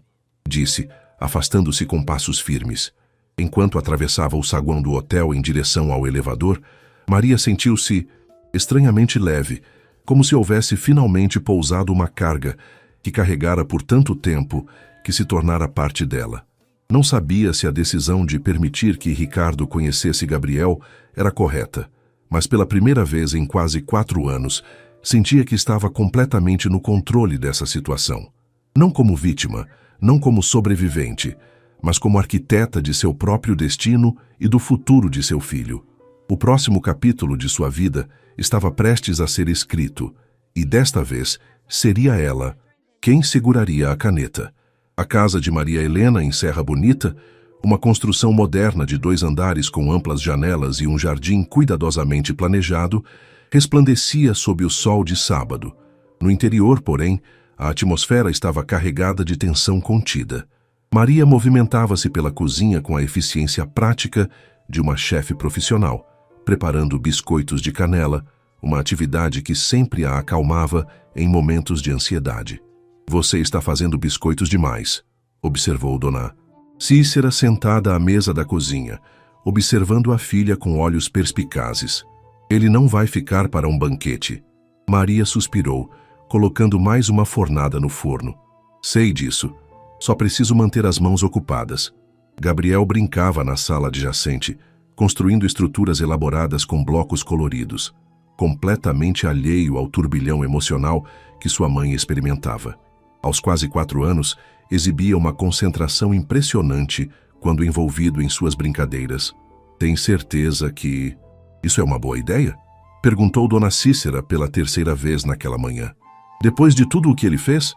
disse, afastando-se com passos firmes. Enquanto atravessava o saguão do hotel em direção ao elevador, Maria sentiu-se estranhamente leve, como se houvesse finalmente pousado uma carga que carregara por tanto tempo que se tornara parte dela. Não sabia se a decisão de permitir que Ricardo conhecesse Gabriel era correta, mas pela primeira vez em quase 4 anos, sentia que estava completamente no controle dessa situação. Não como vítima, não como sobrevivente, mas como arquiteta de seu próprio destino e do futuro de seu filho. O próximo capítulo de sua vida estava prestes a ser escrito, e desta vez seria ela quem seguraria a caneta. A casa de Maria Helena, em Serra Bonita, uma construção moderna de 2 andares com amplas janelas e um jardim cuidadosamente planejado, resplandecia sob o sol de sábado. No interior, porém, a atmosfera estava carregada de tensão contida. Maria movimentava-se pela cozinha com a eficiência prática de uma chefe profissional, preparando biscoitos de canela, uma atividade que sempre a acalmava em momentos de ansiedade. Você está fazendo biscoitos demais, observou Dona Cícera sentada à mesa da cozinha, observando a filha com olhos perspicazes. Ele não vai ficar para um banquete. Maria suspirou, colocando mais uma fornada no forno. Sei disso. Só preciso manter as mãos ocupadas. Gabriel brincava na sala adjacente, construindo estruturas elaboradas com blocos coloridos, completamente alheio ao turbilhão emocional que sua mãe experimentava. Aos quase 4 anos, exibia uma concentração impressionante quando envolvido em suas brincadeiras. Tem certeza que isso é uma boa ideia? Perguntou Dona Cícera pela 3ª vez naquela manhã. Depois de tudo o que ele fez,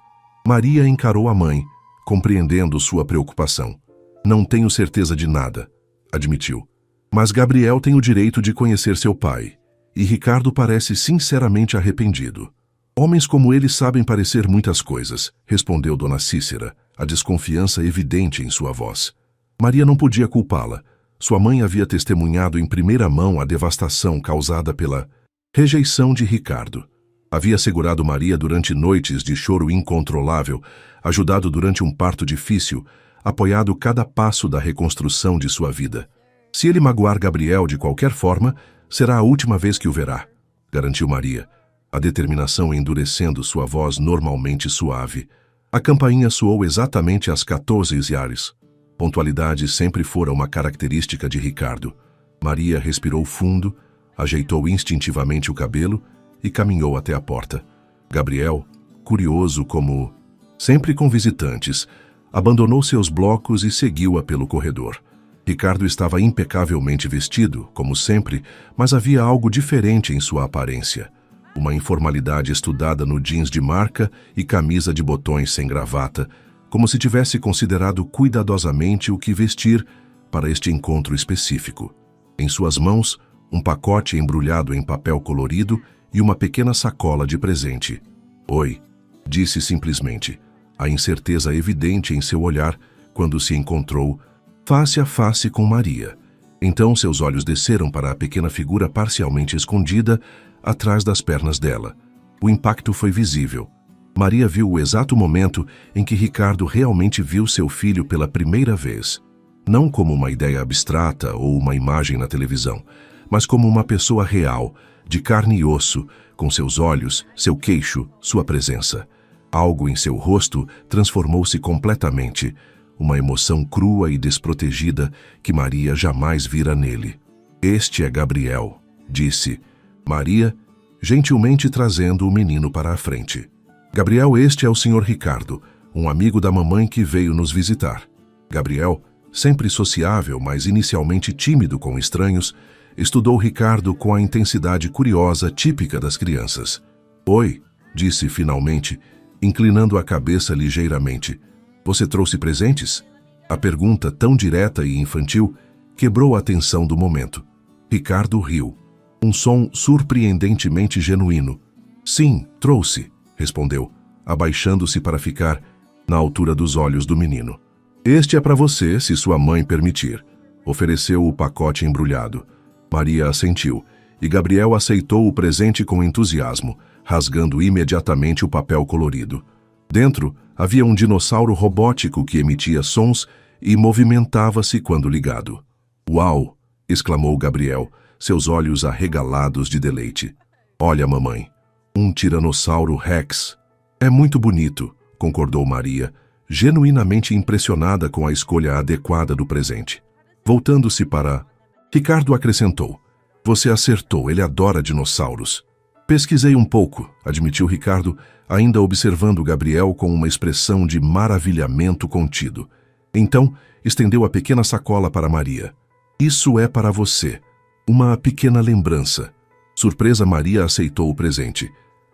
Maria encarou a mãe, compreendendo sua preocupação. Não tenho certeza de nada, admitiu. Mas Gabriel tem o direito de conhecer seu pai, e Ricardo parece sinceramente arrependido. Homens como ele sabem parecer muitas coisas, respondeu Dona Cícera, a desconfiança evidente em sua voz. Maria não podia culpá-la. Sua mãe havia testemunhado em primeira mão a devastação causada pela rejeição de Ricardo. Havia segurado Maria durante noites de choro incontrolável, ajudado durante um parto difícil, apoiado cada passo da reconstrução de sua vida. Se ele magoar Gabriel de qualquer forma, será a última vez que o verá, garantiu Maria, a determinação endurecendo sua voz normalmente suave. A campainha soou exatamente às 14h. Pontualidade sempre fora uma característica de Ricardo. Maria respirou fundo, ajeitou instintivamente o cabelo e caminhou até a porta. Gabriel, curioso como sempre com visitantes, abandonou seus blocos e seguiu-a pelo corredor. Ricardo estava impecavelmente vestido, como sempre, mas havia algo diferente em sua aparência. Uma informalidade estudada no jeans de marca e camisa de botões sem gravata, como se tivesse considerado cuidadosamente o que vestir para este encontro específico. Em suas mãos, um pacote embrulhado em papel colorido e uma pequena sacola de presente. Oi, disse simplesmente, a incerteza evidente em seu olhar quando se encontrou face a face com Maria. Então seus olhos desceram para a pequena figura parcialmente escondida atrás das pernas dela. O impacto foi visível. Maria viu o exato momento em que Ricardo realmente viu seu filho pela primeira vez. Não como uma ideia abstrata ou uma imagem na televisão, mas como uma pessoa real, de carne e osso, com seus olhos, seu queixo, sua presença. Algo em seu rosto transformou-se completamente, uma emoção crua e desprotegida que Maria jamais vira nele. Este é Gabriel, disse Maria, gentilmente trazendo o menino para a frente. Gabriel, este é o Sr. Ricardo, um amigo da mamãe que veio nos visitar. Gabriel, sempre sociável, mas inicialmente tímido com estranhos, estudou Ricardo com a intensidade curiosa típica das crianças. Oi, disse finalmente, inclinando a cabeça ligeiramente. Você trouxe presentes? A pergunta, tão direta e infantil, quebrou a tensão do momento. Ricardo riu. Um som surpreendentemente genuíno. Sim, trouxe, respondeu, abaixando-se para ficar na altura dos olhos do menino. Este é para você, se sua mãe permitir. Ofereceu o pacote embrulhado. Maria assentiu, e Gabriel aceitou o presente com entusiasmo, rasgando imediatamente o papel colorido. Dentro havia um dinossauro robótico que emitia sons e movimentava-se quando ligado. Uau! Exclamou Gabriel, seus olhos arregalados de deleite. Olha, mamãe, um tiranossauro Rex. É muito bonito, concordou Maria, genuinamente impressionada com a escolha adequada do presente. Voltando-se para... Ricardo acrescentou. Você acertou, ele adora dinossauros. Pesquisei um pouco, admitiu Ricardo, ainda observando Gabriel com uma expressão de maravilhamento contido. Então, estendeu a pequena sacola para Maria. Isso é para você. Uma pequena lembrança. Surpresa, Maria aceitou o presente.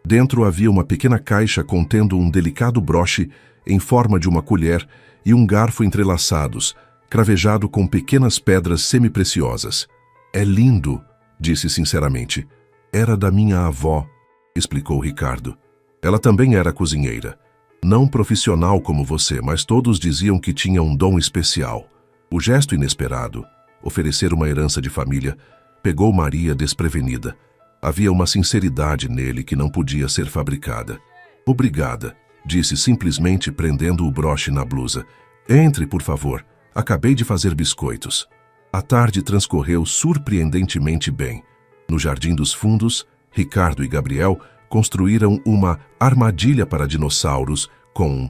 Dentro havia uma pequena caixa contendo um delicado broche em forma de uma colher e um garfo entrelaçados, cravejado com pequenas pedras semipreciosas. É lindo, disse sinceramente. Era da minha avó, explicou Ricardo. Ela também era cozinheira. Não profissional como você, mas todos diziam que tinha um dom especial. O gesto inesperado, oferecer uma herança de família, pegou Maria desprevenida. Havia uma sinceridade nele que não podia ser fabricada. Obrigada, disse simplesmente prendendo o broche na blusa. Entre, por favor. Acabei de fazer biscoitos. A tarde transcorreu surpreendentemente bem. No Jardim dos Fundos, Ricardo e Gabriel construíram uma armadilha para dinossauros com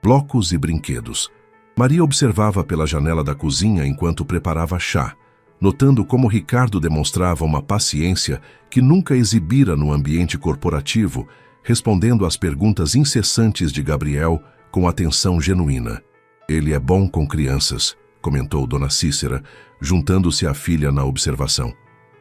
blocos e brinquedos. Maria observava pela janela da cozinha enquanto preparava chá, notando como Ricardo demonstrava uma paciência que nunca exibira no ambiente corporativo, respondendo às perguntas incessantes de Gabriel com atenção genuína. Ele é bom com crianças, comentou Dona Cícera, juntando-se à filha na observação.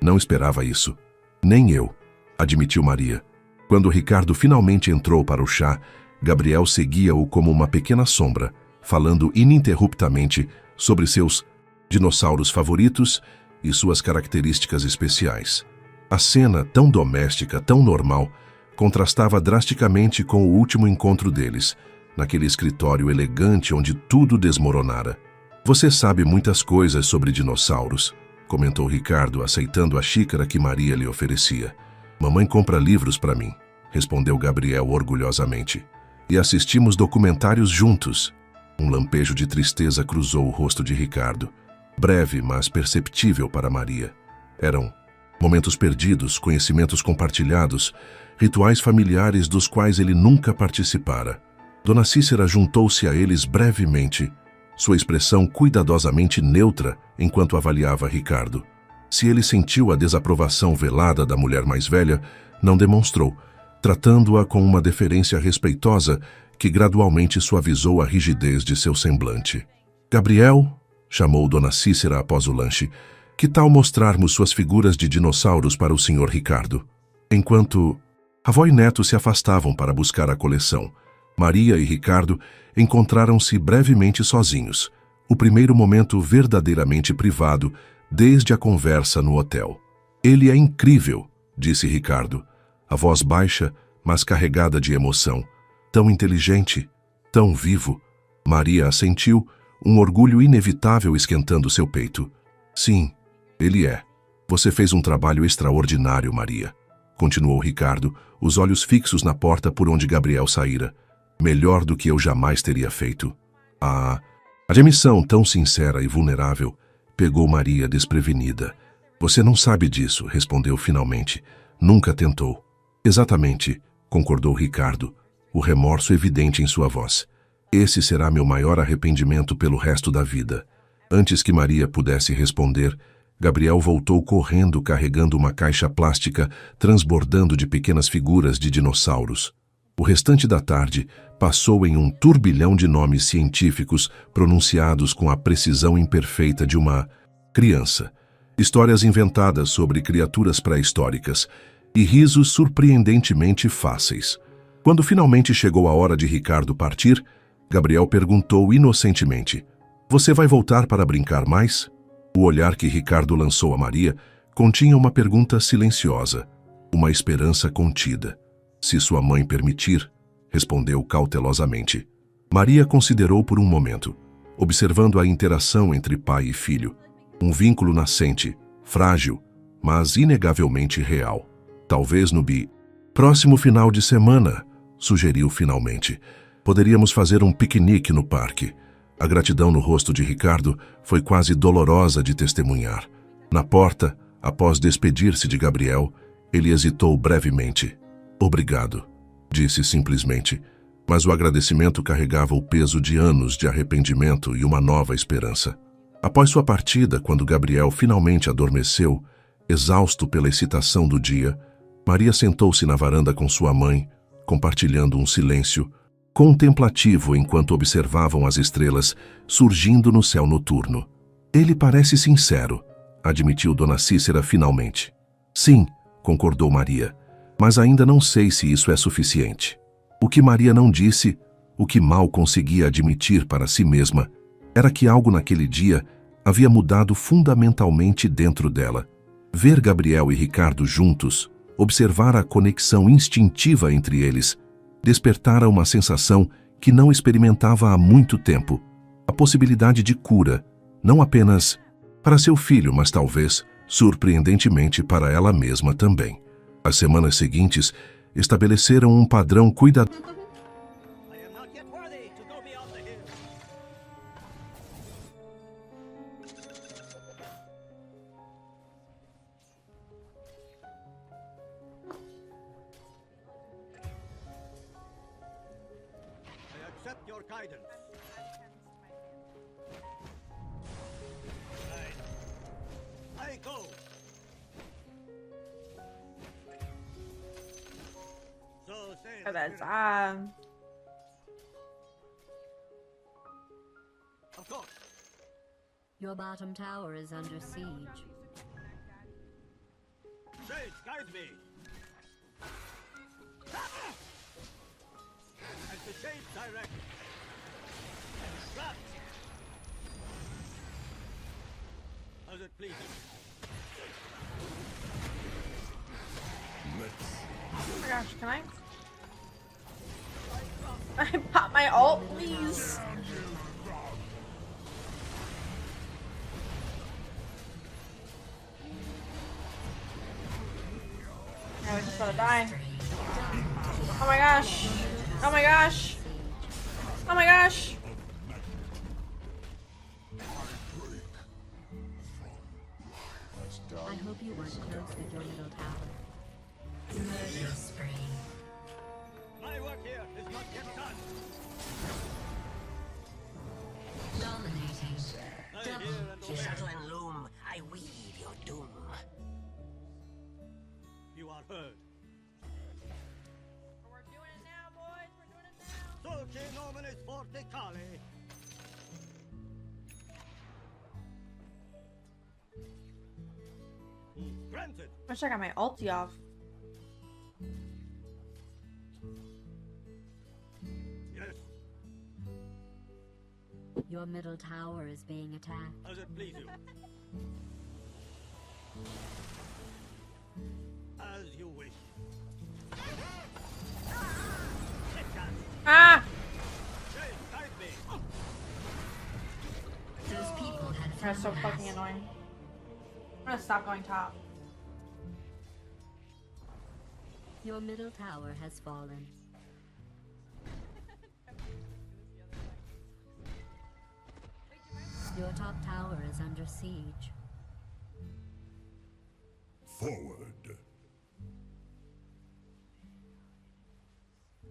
Não esperava isso. Nem eu, admitiu Maria. Quando Ricardo finalmente entrou para o chá, Gabriel seguia-o como uma pequena sombra, falando ininterruptamente sobre seus dinossauros favoritos e suas características especiais. A cena, tão doméstica, tão normal, contrastava drasticamente com o último encontro deles, naquele escritório elegante onde tudo desmoronara. Você sabe muitas coisas sobre dinossauros, comentou Ricardo, aceitando a xícara que Maria lhe oferecia. Mamãe compra livros para mim, respondeu Gabriel orgulhosamente. E assistimos documentários juntos. Um lampejo de tristeza cruzou o rosto de Ricardo. Breve, mas perceptível para Maria. Eram momentos perdidos, conhecimentos compartilhados, rituais familiares dos quais ele nunca participara. Dona Cícera juntou-se a eles brevemente, sua expressão cuidadosamente neutra enquanto avaliava Ricardo. Se ele sentiu a desaprovação velada da mulher mais velha, não demonstrou, tratando-a com uma deferência respeitosa que gradualmente suavizou a rigidez de seu semblante. Gabriel, chamou Dona Cícera após o lanche, que tal mostrarmos suas figuras de dinossauros para o Sr. Ricardo? Enquanto avó e neto se afastavam para buscar a coleção, Maria e Ricardo encontraram-se brevemente sozinhos, o primeiro momento verdadeiramente privado desde a conversa no hotel. Ele é incrível, disse Ricardo, a voz baixa, mas carregada de emoção. Tão inteligente, tão vivo. Maria assentiu, um orgulho inevitável esquentando seu peito. Sim, ele é. Você fez um trabalho extraordinário, Maria, continuou Ricardo, os olhos fixos na porta por onde Gabriel saíra. Melhor do que eu jamais teria feito. A admissão tão sincera e vulnerável pegou Maria desprevenida. Você não sabe disso, respondeu finalmente. Nunca tentou. Exatamente, concordou Ricardo, o remorso evidente em sua voz. Esse será meu maior arrependimento pelo resto da vida. Antes que Maria pudesse responder, Gabriel voltou correndo carregando uma caixa plástica transbordando de pequenas figuras de dinossauros. O restante da tarde passou em um turbilhão de nomes científicos pronunciados com a precisão imperfeita de uma criança, Histórias inventadas sobre criaturas pré-históricas e risos surpreendentemente fáceis. Quando finalmente chegou a hora de Ricardo partir, Gabriel perguntou inocentemente: "Você vai voltar para brincar mais?" O olhar que Ricardo lançou a Maria continha uma pergunta silenciosa, uma esperança contida. "Se sua mãe permitir", respondeu cautelosamente. Maria considerou por um momento, observando a interação entre pai e filho. Um vínculo nascente, frágil, mas inegavelmente real. "Talvez no próximo final de semana", sugeriu finalmente. "Poderíamos fazer um piquenique no parque." A gratidão no rosto de Ricardo foi quase dolorosa de testemunhar. Na porta, após despedir-se de Gabriel, ele hesitou brevemente. "Obrigado", disse simplesmente, mas o agradecimento carregava o peso de anos de arrependimento e uma nova esperança. Após sua partida, quando Gabriel finalmente adormeceu, exausto pela excitação do dia, Maria sentou-se na varanda com sua mãe, compartilhando um silêncio contemplativo enquanto observavam as estrelas surgindo no céu noturno. "Ele parece sincero", admitiu Dona Cícera finalmente. "Sim", concordou Maria, "mas ainda não sei se isso é suficiente." O que Maria não disse, o que mal conseguia admitir para si mesma, era que algo naquele dia havia mudado fundamentalmente dentro dela. Ver Gabriel e Ricardo juntos, observar a conexão instintiva entre eles, despertara uma sensação que não experimentava há muito tempo, a possibilidade de cura, não apenas para seu filho, mas talvez, surpreendentemente, para ela mesma também. As semanas seguintes estabeleceram um padrão cuidadoso. Accept your guidance. I go. So say the Evet. spirit. Of course. Your bottom tower is under siege. Shades, guide me. As the shades direct. Trap. As it pleases. Oh my gosh, can I? I pop my ult, please. I was just about to die. Oh my gosh. Oh my gosh. Oh my gosh. I hope you weren't close with your middle tower. Murder spree. My work here is not yet done. Dominating. I hear and obey. Shuttle and loom, I weave your doom. You are heard. We're doing it now, boys. We're doing it now. Dulce nominis forticale. Granted. Wish I got my ulti off. Yes, Your middle tower is being attacked. as it please you. As you wish. Ah! Shades, guide me. Those people had That's so fucking annoying. I'm gonna stop going top. Your middle tower has fallen. Your top tower is under siege. Forward.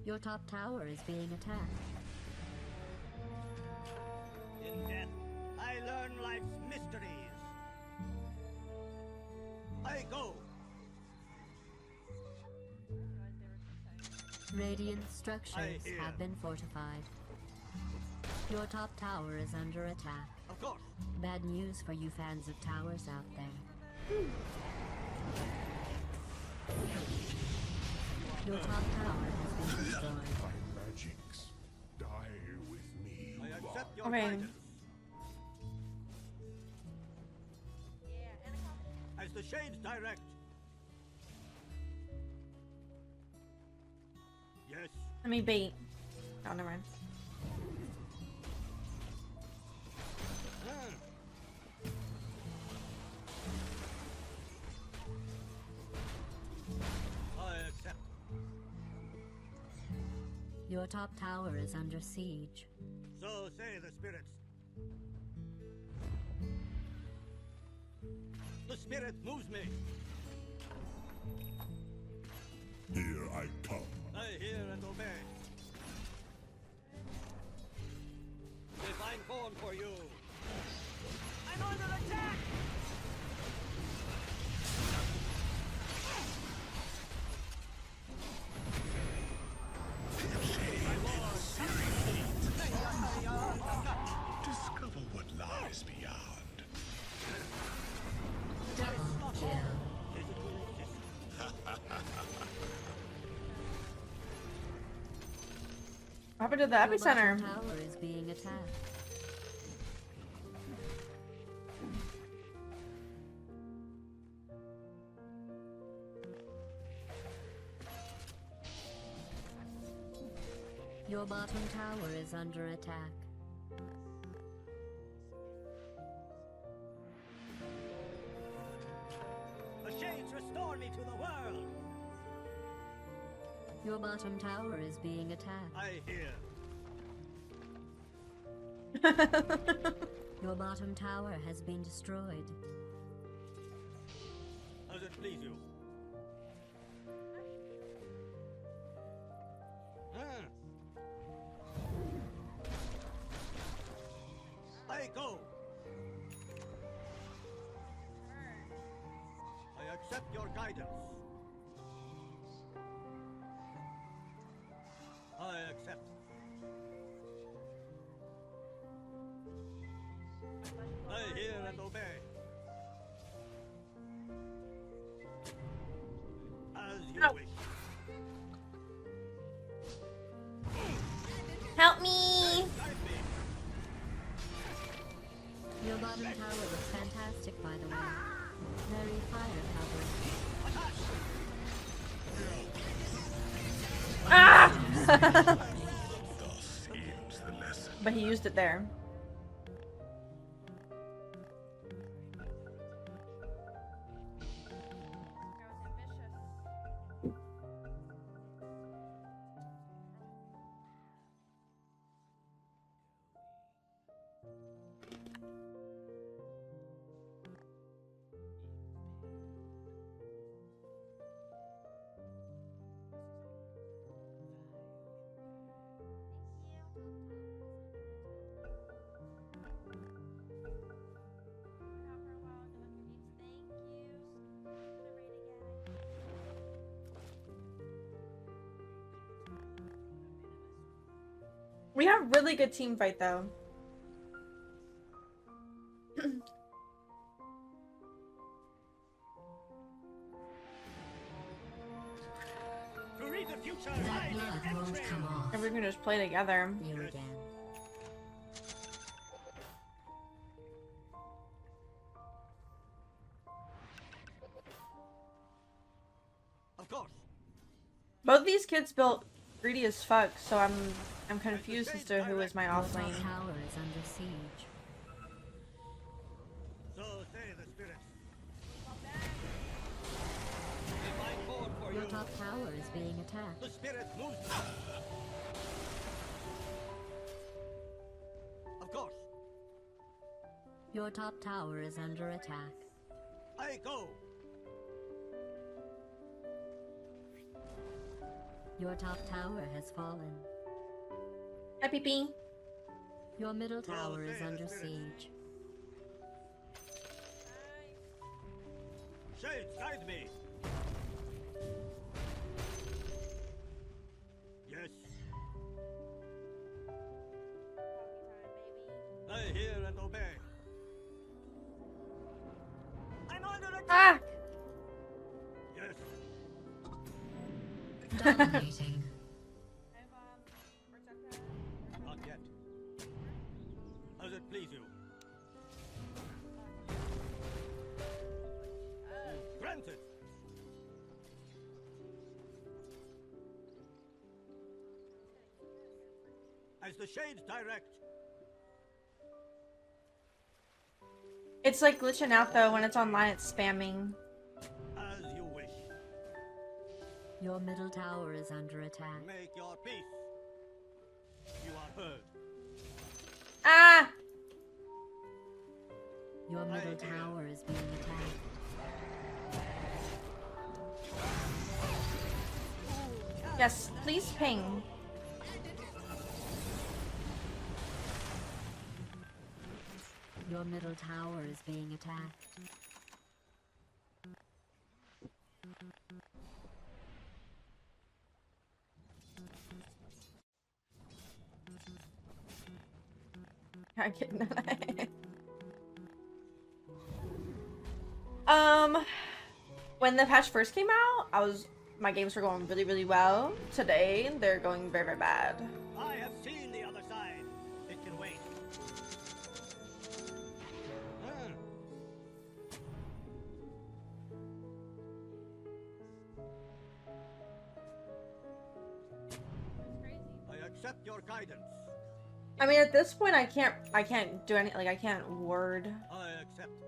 Your top tower is being attacked. In death, I learn life's mysteries. I go. Radiant structures hear. have been fortified. Your top tower is under attack. Of course. Bad news for you fans of towers out there. Your top tower has been destroyed. My magics die with me. I accept your Okay. guidance. As the shades direct. Yes. Let me bait. Oh, never mind. Ah. I accept. Your top tower is under siege. So say the spirits. The spirit moves me. Here I come. I hear and obey. Divine form for you. I'm under attack! Discover what lies beyond. Double kill. What happened to the Your epicenter? bottom tower is being attacked. Your bottom tower is under attack. The shades restore me to the world. Your bottom tower is being attacked. I hear. Your bottom tower has been destroyed. Does it please you? Ah. I go. I accept your guidance. I accept. I hear and obey. As you Ow. wish. Help me! Guide me. Your bottom tower looks fantastic, by the way. Very fire covered. Ah! Thus ends the lesson. But he used it there. We have really good team fight though. To read the future, That I blood need won't entry. come off. And we're gonna just play together. You again. Of course. Both these kids built greedy as fuck, so I'm confused as to who is my Your off top lane. tower is under siege. So say the spirits. Divine form for Your you. top tower is being attacked. The spirit moves me. Of course. Your top tower is under attack. I go. Your top tower has fallen. Hi, PP. Your middle tower is say the under spirits. siege. Shades, guide me. Yes. I hear and obey. I'm under attack. Ah! Yes. Dominating. Not yet. Does it please you? Granted. As the shades direct. It's like glitching out though when it's online. It's spamming. As you wish. Your middle tower is under attack. Make your peace. You are heard. Ah! Your middle tower is being attacked. Yes, please ping. Your middle tower is being attacked. I can't. When the patch first came out, my games were going really, really well. Today, they're going very, very bad. I have seen the other side. It can wait. Hmm. I accept your guidance. I mean, at this point, I can't do any, like, I can't word. I accept.